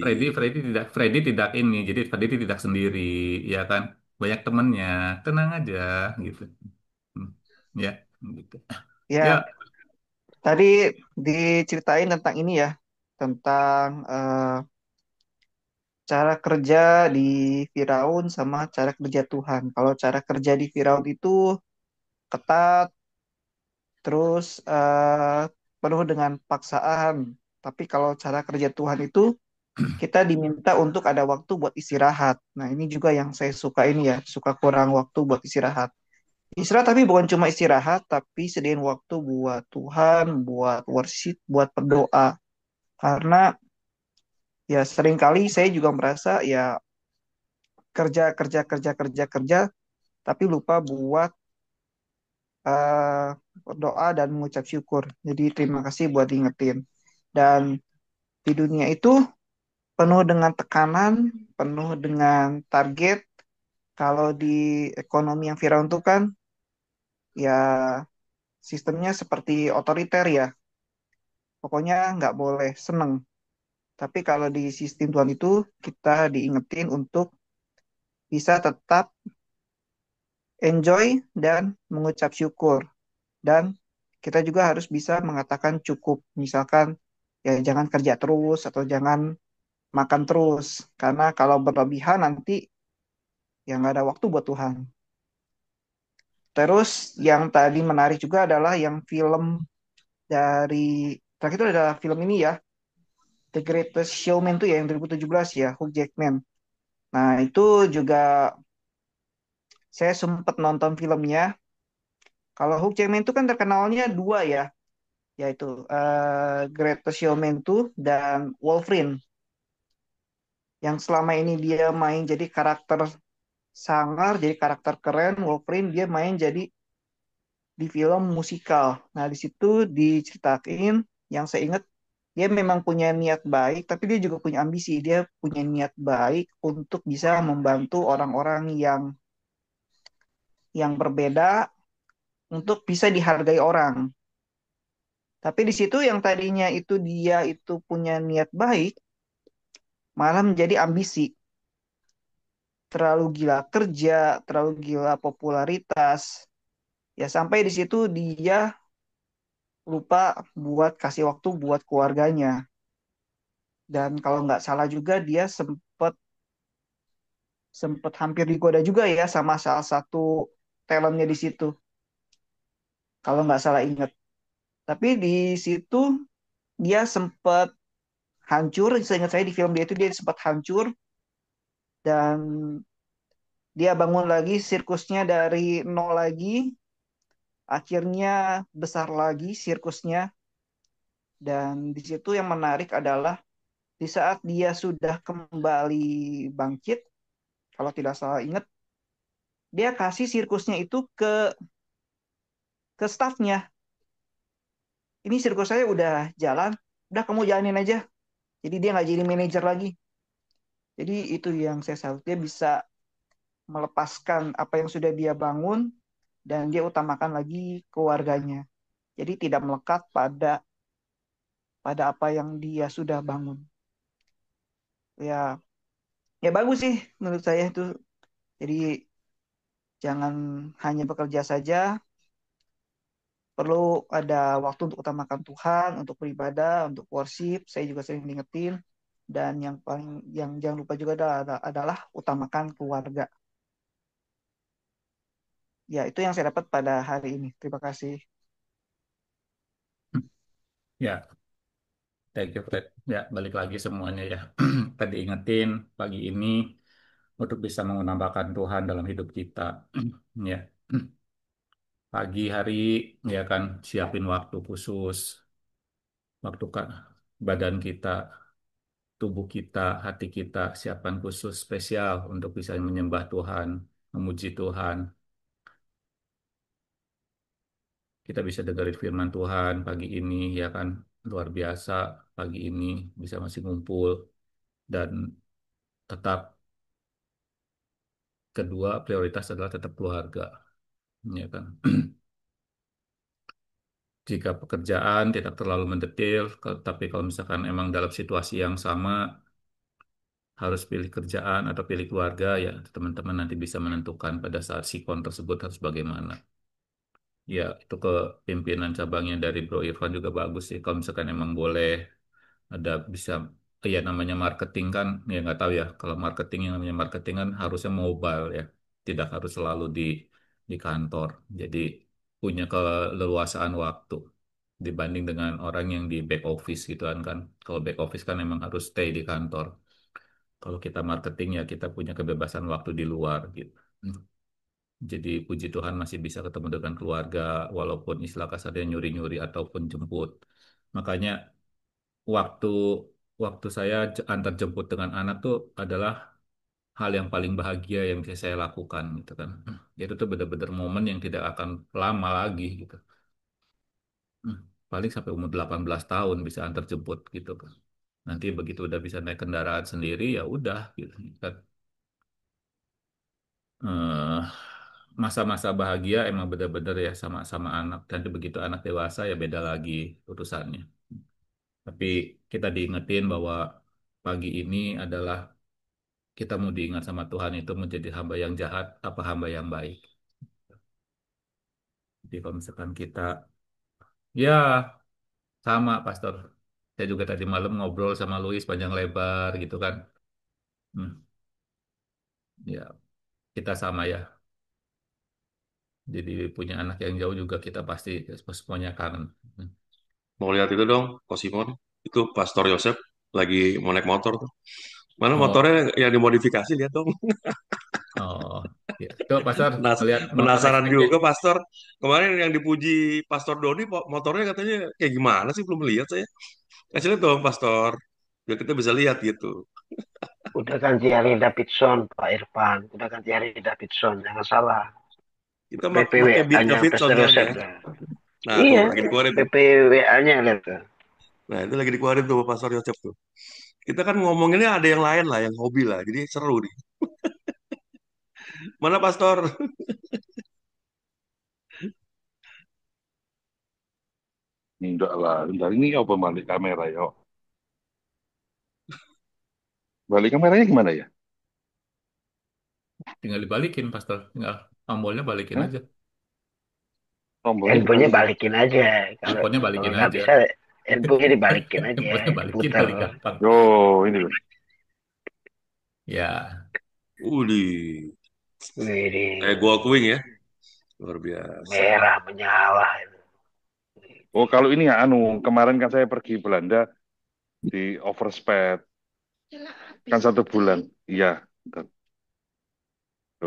Freddy tidak ini. Jadi Freddy tidak sendiri, ya kan? Banyak temennya. Tenang aja gitu. Hmm, ya, gitu. Ya, ya tadi diceritain tentang ini ya, tentang cara kerja di Firaun sama cara kerja Tuhan. Kalau cara kerja di Firaun itu ketat, terus penuh dengan paksaan. Tapi kalau cara kerja Tuhan itu kita diminta untuk ada waktu buat istirahat. Nah, ini juga yang saya suka ini ya, suka kurang waktu buat istirahat. Istirahat tapi bukan cuma istirahat, tapi sediain waktu buat Tuhan, buat worship, buat berdoa. Karena ya seringkali saya juga merasa ya kerja kerja kerja kerja kerja, tapi lupa buat berdoa dan mengucap syukur. Jadi terima kasih buat diingetin. Dan di dunia itu penuh dengan tekanan, penuh dengan target. Kalau di ekonomi yang viral itu kan ya sistemnya seperti otoriter ya. Pokoknya nggak boleh seneng. Tapi kalau di sistem Tuhan itu kita diingetin untuk bisa tetap enjoy dan mengucap syukur. Dan kita juga harus bisa mengatakan cukup. Misalkan ya jangan kerja terus atau jangan makan terus. Karena kalau berlebihan nanti ya nggak ada waktu buat Tuhan. Terus yang tadi menarik juga adalah yang film dari terakhir itu ada film ini ya, The Greatest Showman tuh ya yang 2017 ya, Hugh Jackman. Nah, itu juga saya sempat nonton filmnya. Kalau Hugh Jackman itu kan terkenalnya dua ya, yaitu Greatest Showman tuh dan Wolverine. Yang selama ini dia main jadi karakter sangar, jadi karakter keren. Wolverine dia main jadi di film musikal. Nah, di situ diceritakan yang saya ingat dia memang punya niat baik, tapi dia juga punya ambisi. Dia punya niat baik untuk bisa membantu orang-orang yang berbeda untuk bisa dihargai orang. Tapi di situ yang tadinya itu dia itu punya niat baik, malah menjadi ambisi. Terlalu gila kerja, terlalu gila popularitas. Ya sampai di situ dia lupa buat kasih waktu buat keluarganya. Dan kalau nggak salah juga dia sempat sempat hampir digoda juga ya sama salah satu talentnya di situ. Kalau nggak salah ingat. Tapi di situ dia sempat hancur. Seingat saya di film dia itu dia sempat hancur dan dia bangun lagi sirkusnya dari nol lagi. Akhirnya besar lagi sirkusnya. Dan di situ yang menarik adalah di saat dia sudah kembali bangkit, kalau tidak salah ingat, dia kasih sirkusnya itu ke staffnya. Ini sirkus saya udah jalan, udah kamu jalanin aja. Jadi dia nggak jadi manajer lagi. Jadi itu yang saya salut. Dia bisa melepaskan apa yang sudah dia bangun dan dia utamakan lagi keluarganya. Jadi tidak melekat pada pada apa yang dia sudah bangun. Ya, ya bagus sih menurut saya itu. Jadi jangan hanya bekerja saja, perlu ada waktu untuk utamakan Tuhan, untuk beribadah, untuk worship. Saya juga sering diingetin. Dan yang paling yang jangan lupa juga adalah utamakan keluarga. Ya, itu yang saya dapat pada hari ini. Terima kasih. ya, thank you Fred. Ya, balik lagi semuanya ya. Tadi ingetin pagi ini untuk bisa menambahkan Tuhan dalam hidup kita. Ya, pagi hari ya kan siapin waktu khusus, waktu badan kita. tubuh kita, hati kita siapkan khusus spesial untuk bisa menyembah Tuhan, memuji Tuhan. Kita bisa dengerin firman Tuhan pagi ini, ya kan, luar biasa pagi ini bisa masih ngumpul dan tetap kedua prioritas adalah tetap keluarga, ya kan. Jika pekerjaan tidak terlalu mendetil, tapi kalau misalkan emang dalam situasi yang sama harus pilih kerjaan atau pilih keluarga, ya teman-teman nanti bisa menentukan pada saat sikon tersebut harus bagaimana. Ya, itu ke pimpinan cabangnya dari Bro Irfan juga bagus sih. Kalau misalkan emang boleh ada bisa, ya namanya marketing kan, ya nggak tahu ya. Kalau marketing yang namanya marketing kan harusnya mobile ya, tidak harus selalu di kantor. Jadi punya keleluasaan waktu dibanding dengan orang yang di back office gitu kan. Kalau back office kan emang harus stay di kantor. Kalau kita marketing ya kita punya kebebasan waktu di luar gitu. Jadi puji Tuhan masih bisa ketemu dengan keluarga walaupun istilah kasarnya nyuri-nyuri ataupun jemput. Makanya waktu waktu saya antar jemput dengan anak tuh adalah hal yang paling bahagia yang bisa saya lakukan gitu kan. Itu tuh benar-benar momen yang tidak akan lama lagi gitu. Paling sampai umur 18 tahun bisa antar jemput gitu kan. Nanti begitu udah bisa naik kendaraan sendiri ya udah gitu kan. eh, Masa-masa bahagia emang benar-benar ya sama-sama anak. Dan begitu anak dewasa ya beda lagi urusannya. Tapi kita diingetin bahwa pagi ini adalah kita mau diingat sama Tuhan itu menjadi hamba yang jahat apa hamba yang baik. Jadi kalau misalkan kita, ya sama Pastor. Saya juga tadi malam ngobrol sama Louis panjang lebar gitu kan. Hmm, ya kita sama ya. Jadi punya anak yang jauh juga kita pasti semuanya kangen. Hmm. Mau lihat itu dong, Ko Simon. Itu Pastor Yosef lagi mau naik motor tuh. Mana motornya Oh, yang dimodifikasi, lihat dong. oh, ya. Tuh Pastor melihat motor Penasaran XTC. juga, Pastor. Kemarin yang dipuji Pastor Doni, motornya katanya kayak gimana sih? Belum lihat saya. Kasih lihat dong, Pastor. Biar kita bisa lihat gitu. Udah ganti Harley Davidson, Pak Irfan. Udah ganti Harley Davidson, jangan salah. Kita pakai Beat BPWA-nya Davidson Pastor kan Yosef ya. dah. Nah, tuh Iya, lagi dikeluarin tuh. BPWA-nya lihat tuh. Nah, itu lagi dikeluarin tuh Pastor Yosef tuh. Kita kan ngomonginnya ada yang lain lah, yang hobi lah. Jadi seru nih. Mana Pastor? Enggak lah, bentar ini apa balik kamera ya? Balik kameranya gimana ya? Tinggal dibalikin Pastor. Tinggal tombolnya balikin Hah? aja. Tombolnya Handphonenya dibalikin. balikin aja. Kalau Handphonenya kalau balikin nggak aja. bisa, handphonenya dibalikin aja, Handphonenya balikin diputar. paling gampang. Oh, ini loh. Ya, Udih. Kayak Wih, gold wing ya. Luar biasa. merah menyala. Oh, kalau ini ya kemarin kan saya pergi Belanda di overspeed kan 1 bulan. Iya, bentar.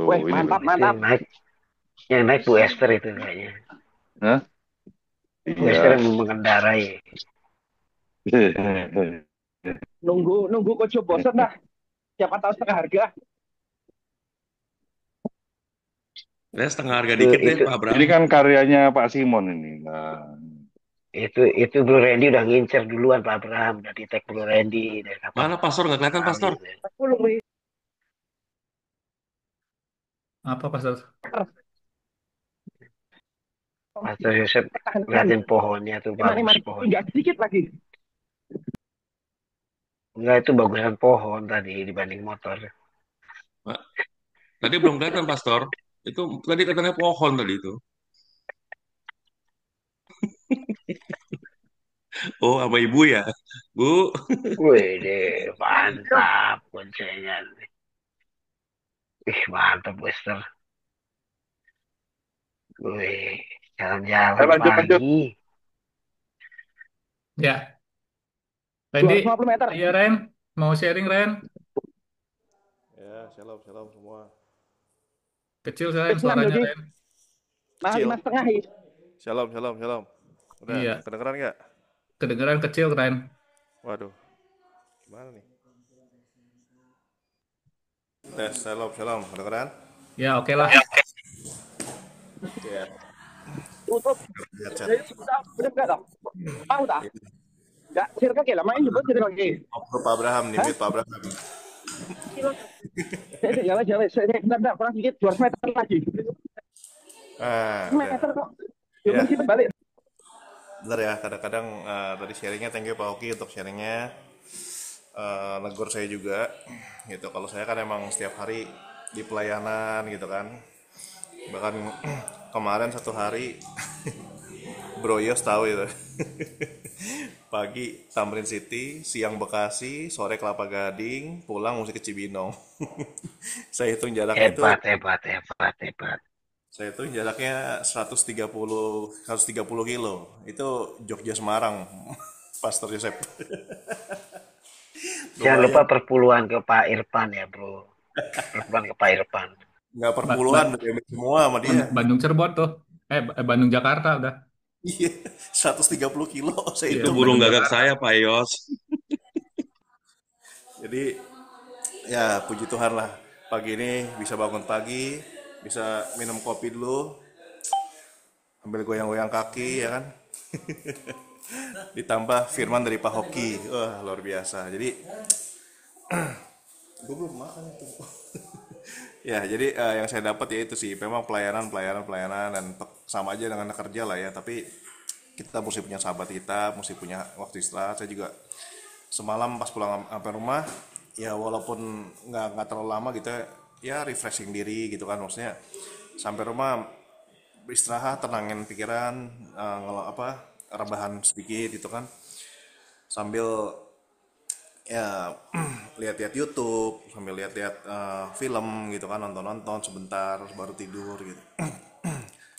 Weh, Tuh, ini loh. mantap, Itu mantap. yang naik Bu Esther itu kayaknya. Hah? Bu Esther Iya. yang mengendarai. Nunggu Kojo bosen dah. Siapa tahu setengah harga. Ya setengah harga Itu dikit deh itu Pak Abraham. Ini kan karyanya Pak Simon ini. Nah, itu Blue Randy udah ngincer duluan Pak Abraham, udah di tag Blue Randy dari kapan Mana Pastor? Nggak kelihatan lalu. Pastor? apa Pastor? Pastor Yosef Tekan. liatin pohonnya tuh Mari, bagus mari. pohonnya. Tinggal sedikit lagi. Enggak, itu bagusan pohon tadi dibanding motor. Pak, tadi belum kelihatan Pastor. Itu tadi katanya pohon tadi itu. Oh, sama ibu ya. Bu, Wih deh, mantap boncengan. Ih, mantap Wester. Wih, jalan-jalan lanjut, lanjut. pagi. Ya, Randy, 250 meter. iya Ren, mau sharing Ren? Ya, shalom, shalom semua. Kecil Ren Senam suaranya Dodi. Ren. Nah, Kecil. 5,5. Shalom, shalom, shalom. Udah, Iya, kedengeran nggak? kedengeran kecil Ren. Waduh, gimana nih? tes, shalom, shalom, kedengeran? Ya, oke lah. Ya, Tutup. headset. Jadi sudah benar nggak dong? Tahu tak? Ini, Nggak, cirka ke lama ini buat cirka ke. oh, Pak Abraham nih, Hah? mute Pak Abraham. Jalan jalan. Bentar, kurang sedikit 200 meter lagi. Udah. Meter kok. Yuk Ya, mesti balik. bentar ya, kadang-kadang tadi sharingnya, thank you Pak Oki untuk sharingnya. Negur saya juga gitu, kalau saya kan emang setiap hari di pelayanan gitu kan, bahkan kemarin satu hari Bro Yos tahu itu. Pagi Tamrin City, siang Bekasi, sore Kelapa Gading, pulang mesti ke Cibinong. Saya hitung jaraknya itu, Hebat, hebat, hebat, hebat. saya hitung jaraknya 130 kilo. Itu Jogja Semarang, Pastor Yosep. Jangan lupa Lumayan, perpuluhan ke Pak Irfan ya, bro. Perpuluhan ke Pak Irfan. nggak Ba- perpuluhan, Ba- udah semua sama dia. Bandung Cirebon tuh. Bandung Jakarta udah. Iya, 130 kilo saya Iya, Itu hitung. burung Bandung gagak Jakarta. saya, Pak Yos. Jadi ya puji Tuhan lah, pagi ini bisa bangun pagi, bisa minum kopi dulu, ambil goyang-goyang kaki ya kan. Ditambah firman dari Pak Hoki, wah luar biasa. Jadi gue belum makan itu. Ya, jadi yang saya dapat ya itu sih, memang pelayanan dan sama aja dengan kerja lah ya. Tapi kita mesti punya sahabat kita, mesti punya waktu istirahat. Saya juga semalam pas pulang sampai rumah, ya walaupun nggak terlalu lama gitu ya, refreshing diri gitu kan, maksudnya sampai rumah beristirahat, tenangin pikiran, rebahan sedikit gitu kan, sambil ya lihat-lihat YouTube, sambil lihat-lihat film gitu kan, nonton-nonton sebentar terus baru tidur gitu.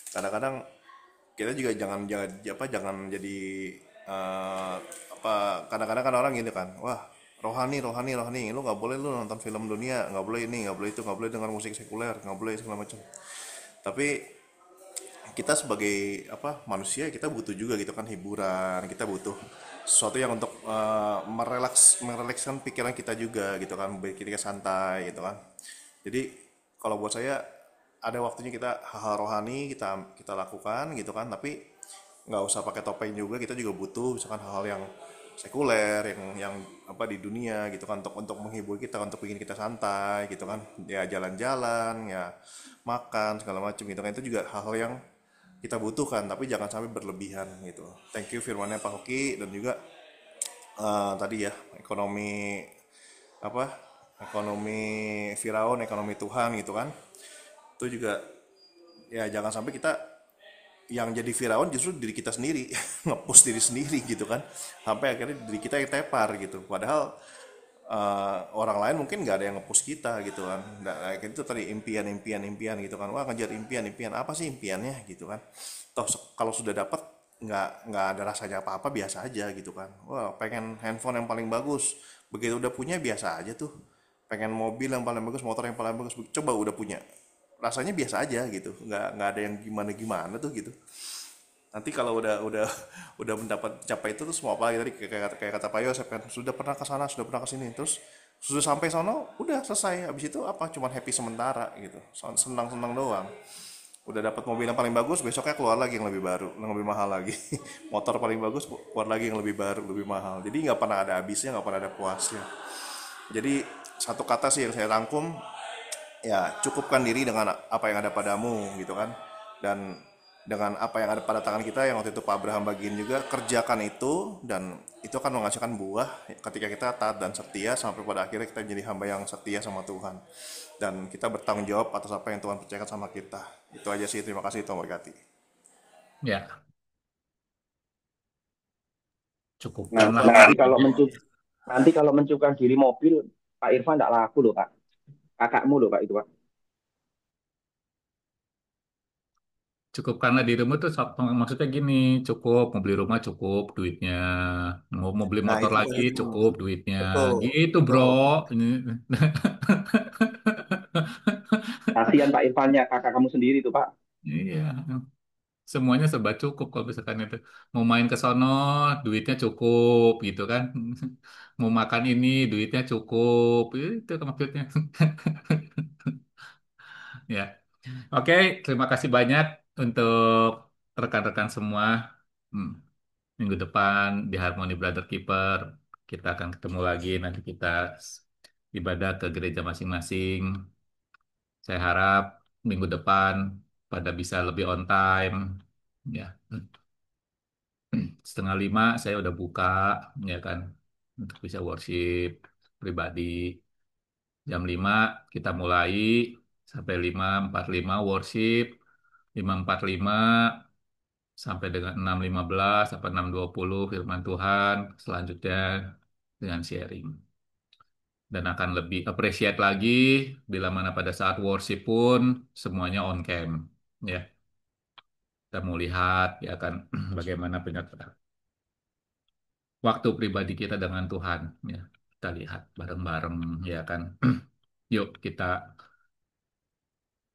Kadang-kadang kita juga jangan jadi eh, kadang-kadang kan orang gini kan, wah rohani rohani rohani, lu nggak boleh lu nonton film dunia, nggak boleh ini, nggak boleh itu, nggak boleh dengar musik sekuler, nggak boleh segala macam. Tapi kita sebagai manusia, kita butuh juga gitu kan hiburan, kita butuh sesuatu yang untuk merelakskan pikiran kita juga gitu kan, biar kita santai gitu kan. Jadi kalau buat saya ada waktunya kita hal-hal rohani kita lakukan gitu kan, tapi nggak usah pakai topeng juga, kita juga butuh misalkan hal-hal yang sekuler, yang di dunia gitu kan, untuk menghibur kita, untuk bikin kita santai gitu kan, ya jalan-jalan ya, makan segala macam gitu kan, itu juga hal-hal yang kita butuhkan, tapi jangan sampai berlebihan gitu. Thank you firmannya Pak Hoki, dan juga tadi ya, apa ekonomi Firaun, ekonomi Tuhan gitu kan, itu juga ya jangan sampai kita yang jadi Firaun justru diri kita sendiri, ngepush diri sendiri gitu kan, sampai akhirnya diri kita yang tepar gitu, padahal orang lain mungkin nggak ada yang ngepush kita gitu kan. Nah, kayak itu tadi impian gitu kan, wah ngejar impian apa sih impiannya gitu kan, toh kalau sudah dapat nggak ada rasanya apa-apa, biasa aja gitu kan. Wah pengen handphone yang paling bagus, begitu udah punya biasa aja tuh. Pengen mobil yang paling bagus, motor yang paling bagus, coba udah punya, rasanya biasa aja gitu, nggak ada yang gimana gimana tuh gitu. Nanti kalau udah mendapat capai itu, terus mau apa lagi, tadi kayak kata Pak Yos kan, sudah pernah ke sana, sudah pernah ke sini, terus sudah sampai sono udah selesai, habis itu apa, cuman happy sementara gitu, senang-senang doang. Udah dapat mobil yang paling bagus, besoknya keluar lagi yang lebih baru, yang lebih mahal lagi. Motor paling bagus, keluar lagi yang lebih baru, lebih mahal. Jadi nggak pernah ada habisnya, nggak pernah ada puasnya. Jadi satu kata sih yang saya rangkum, ya cukupkan diri dengan apa yang ada padamu gitu kan, dan dengan apa yang ada pada tangan kita, yang waktu itu Pak Abraham bagiin juga, kerjakan itu, dan itu akan menghasilkan buah ketika kita taat dan setia, sampai pada akhirnya kita menjadi hamba yang setia sama Tuhan, dan kita bertanggung jawab atas apa yang Tuhan percayakan sama kita. Itu aja sih, terima kasih, Tuhan berkati. Ya, Nah, cukupkanlah. nanti kalau mencukang diri mobil, Pak Irfan tidak laku loh, Pak. Kakakmu loh, Pak, itu, Pak. Cukupkanlah dirimu tuh maksudnya gini, cukup mau beli rumah, cukup duitnya, mau beli Nah motor itu lagi, cukup duitnya, betul, gitu bro. betul. Ini Kasihan Pak Irfannya, kakak kamu sendiri tuh, Pak. iya, semuanya serba cukup kalau misalkan itu. Mau main ke sono, duitnya cukup gitu kan. Mau makan ini, duitnya cukup. Itu kan maksudnya. Ya. Oke, terima kasih banyak untuk rekan-rekan semua. Hmm, Minggu depan di Harmony Brother Keeper kita akan ketemu lagi. Nanti kita ibadah ke gereja masing-masing. Saya harap minggu depan pada bisa lebih on time. Ya, 4:30 saya udah buka, ya kan, untuk bisa worship pribadi. Jam 5 kita mulai sampai 5:45 worship, 5:45 sampai dengan 6:15 sampai 6:20 firman Tuhan, selanjutnya dengan sharing. Dan akan lebih appreciate lagi bila mana pada saat worship pun semuanya on cam. Ya, kita mau lihat ya kan bagaimana penyertaan waktu pribadi kita dengan Tuhan. Ya, kita lihat bareng-bareng ya kan. Yuk kita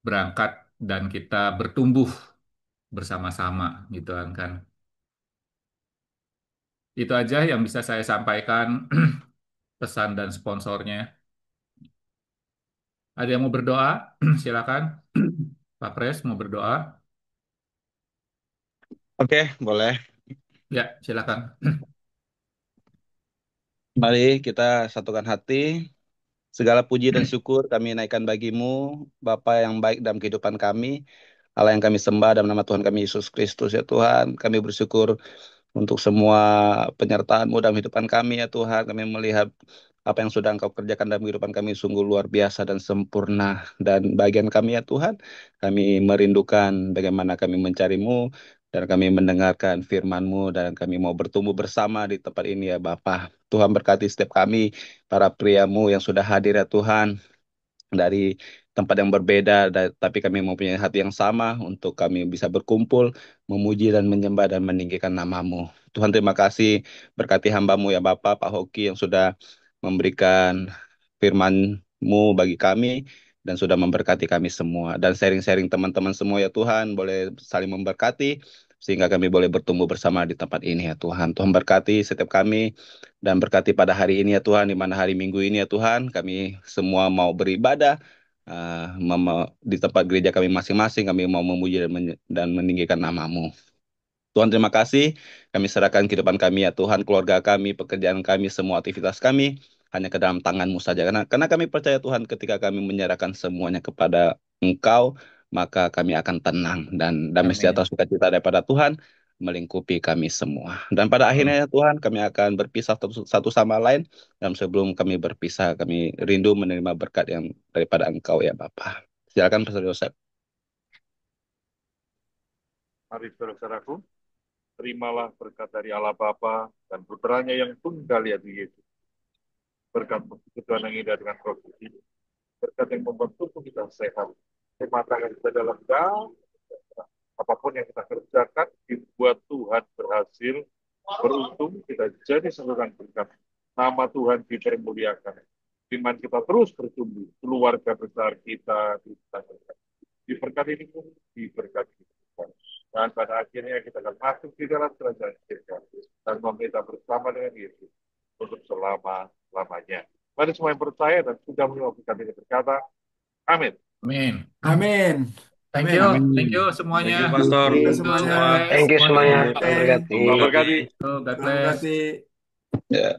berangkat dan kita bertumbuh bersama-sama gitu kan. Itu aja yang bisa saya sampaikan pesan dan sponsornya. Ada yang mau berdoa? Silakan. Pak Pres mau berdoa? Oke, boleh. Ya, silakan. Mari kita satukan hati. Segala puji dan syukur kami naikkan bagimu, Bapa yang baik dalam kehidupan kami, Allah yang kami sembah dalam nama Tuhan kami Yesus Kristus ya Tuhan. Kami bersyukur untuk semua penyertaan-Mu dalam kehidupan kami ya Tuhan. Kami melihat apa yang sudah Engkau kerjakan dalam kehidupan kami sungguh luar biasa dan sempurna. Dan bagian kami ya Tuhan, kami merindukan bagaimana kami mencari-Mu dan kami mendengarkan firman-Mu dan kami mau bertumbuh bersama di tempat ini ya Bapa. Tuhan berkati setiap kami, para priamu yang sudah hadir ya Tuhan dari tempat yang berbeda, tapi kami mempunyai hati yang sama untuk kami bisa berkumpul, memuji dan menyembah dan meninggikan namamu. Tuhan terima kasih, berkati hambamu ya Bapak, Pak Hoki yang sudah memberikan firman-Mu bagi kami, dan sudah memberkati kami semua. Dan sharing-sharing teman-teman semua ya Tuhan, boleh saling memberkati, sehingga kami boleh bertumbuh bersama di tempat ini ya Tuhan. Tuhan berkati setiap kami, dan berkati pada hari ini ya Tuhan, di mana hari Minggu ini ya Tuhan, kami semua mau beribadah di tempat gereja kami masing-masing, kami mau memuji dan meninggikan namamu. Tuhan terima kasih, kami serahkan kehidupan kami ya Tuhan, keluarga kami, pekerjaan kami, semua aktivitas kami, hanya ke dalam tangan-Mu saja. Karena kami percaya Tuhan, ketika kami menyerahkan semuanya kepada Engkau, maka kami akan tenang, dan damai sejahtera Amin. sukacita daripada Tuhan melingkupi kami semua. Dan pada akhirnya ya Tuhan, kami akan berpisah satu sama lain, dan sebelum kami berpisah, kami rindu menerima berkat yang daripada Engkau ya Bapa. Silakan Pastor Yosef. Mari saudara-saudaraku, terimalah berkat dari Allah Bapa dan putranya yang tunggal yaitu Yesus. Berkat persekutuan yang indah dengan Roh Kudus. Berkat yang membuat tubuh kita sehat. Kematangan kita dalam dalam apapun yang kita kerjakan dibuat Tuhan berhasil, beruntung, kita jadi saluran berkat. Nama Tuhan dipermuliakan. Iman kita terus bertumbuh. Keluarga besar kita diberkati ini pun diberkati. Dan pada akhirnya kita akan masuk di dalam kerajaan surga dan meminta bersama dengan Yesus untuk selama-lamanya. Mari semua yang percaya dan sudah menerima berkat ini berkata, amin. Amin. Amin. Thank Amin. you. Amin. Thank you Thank semuanya. you, Pastor. Thank you Thank you, semuanya. Pak Pres. Thank you semuanya. Semuanya. Tuhan berkati. Tuhan Tuhan berkati. berkati. God Terima bless. kasih. Ya.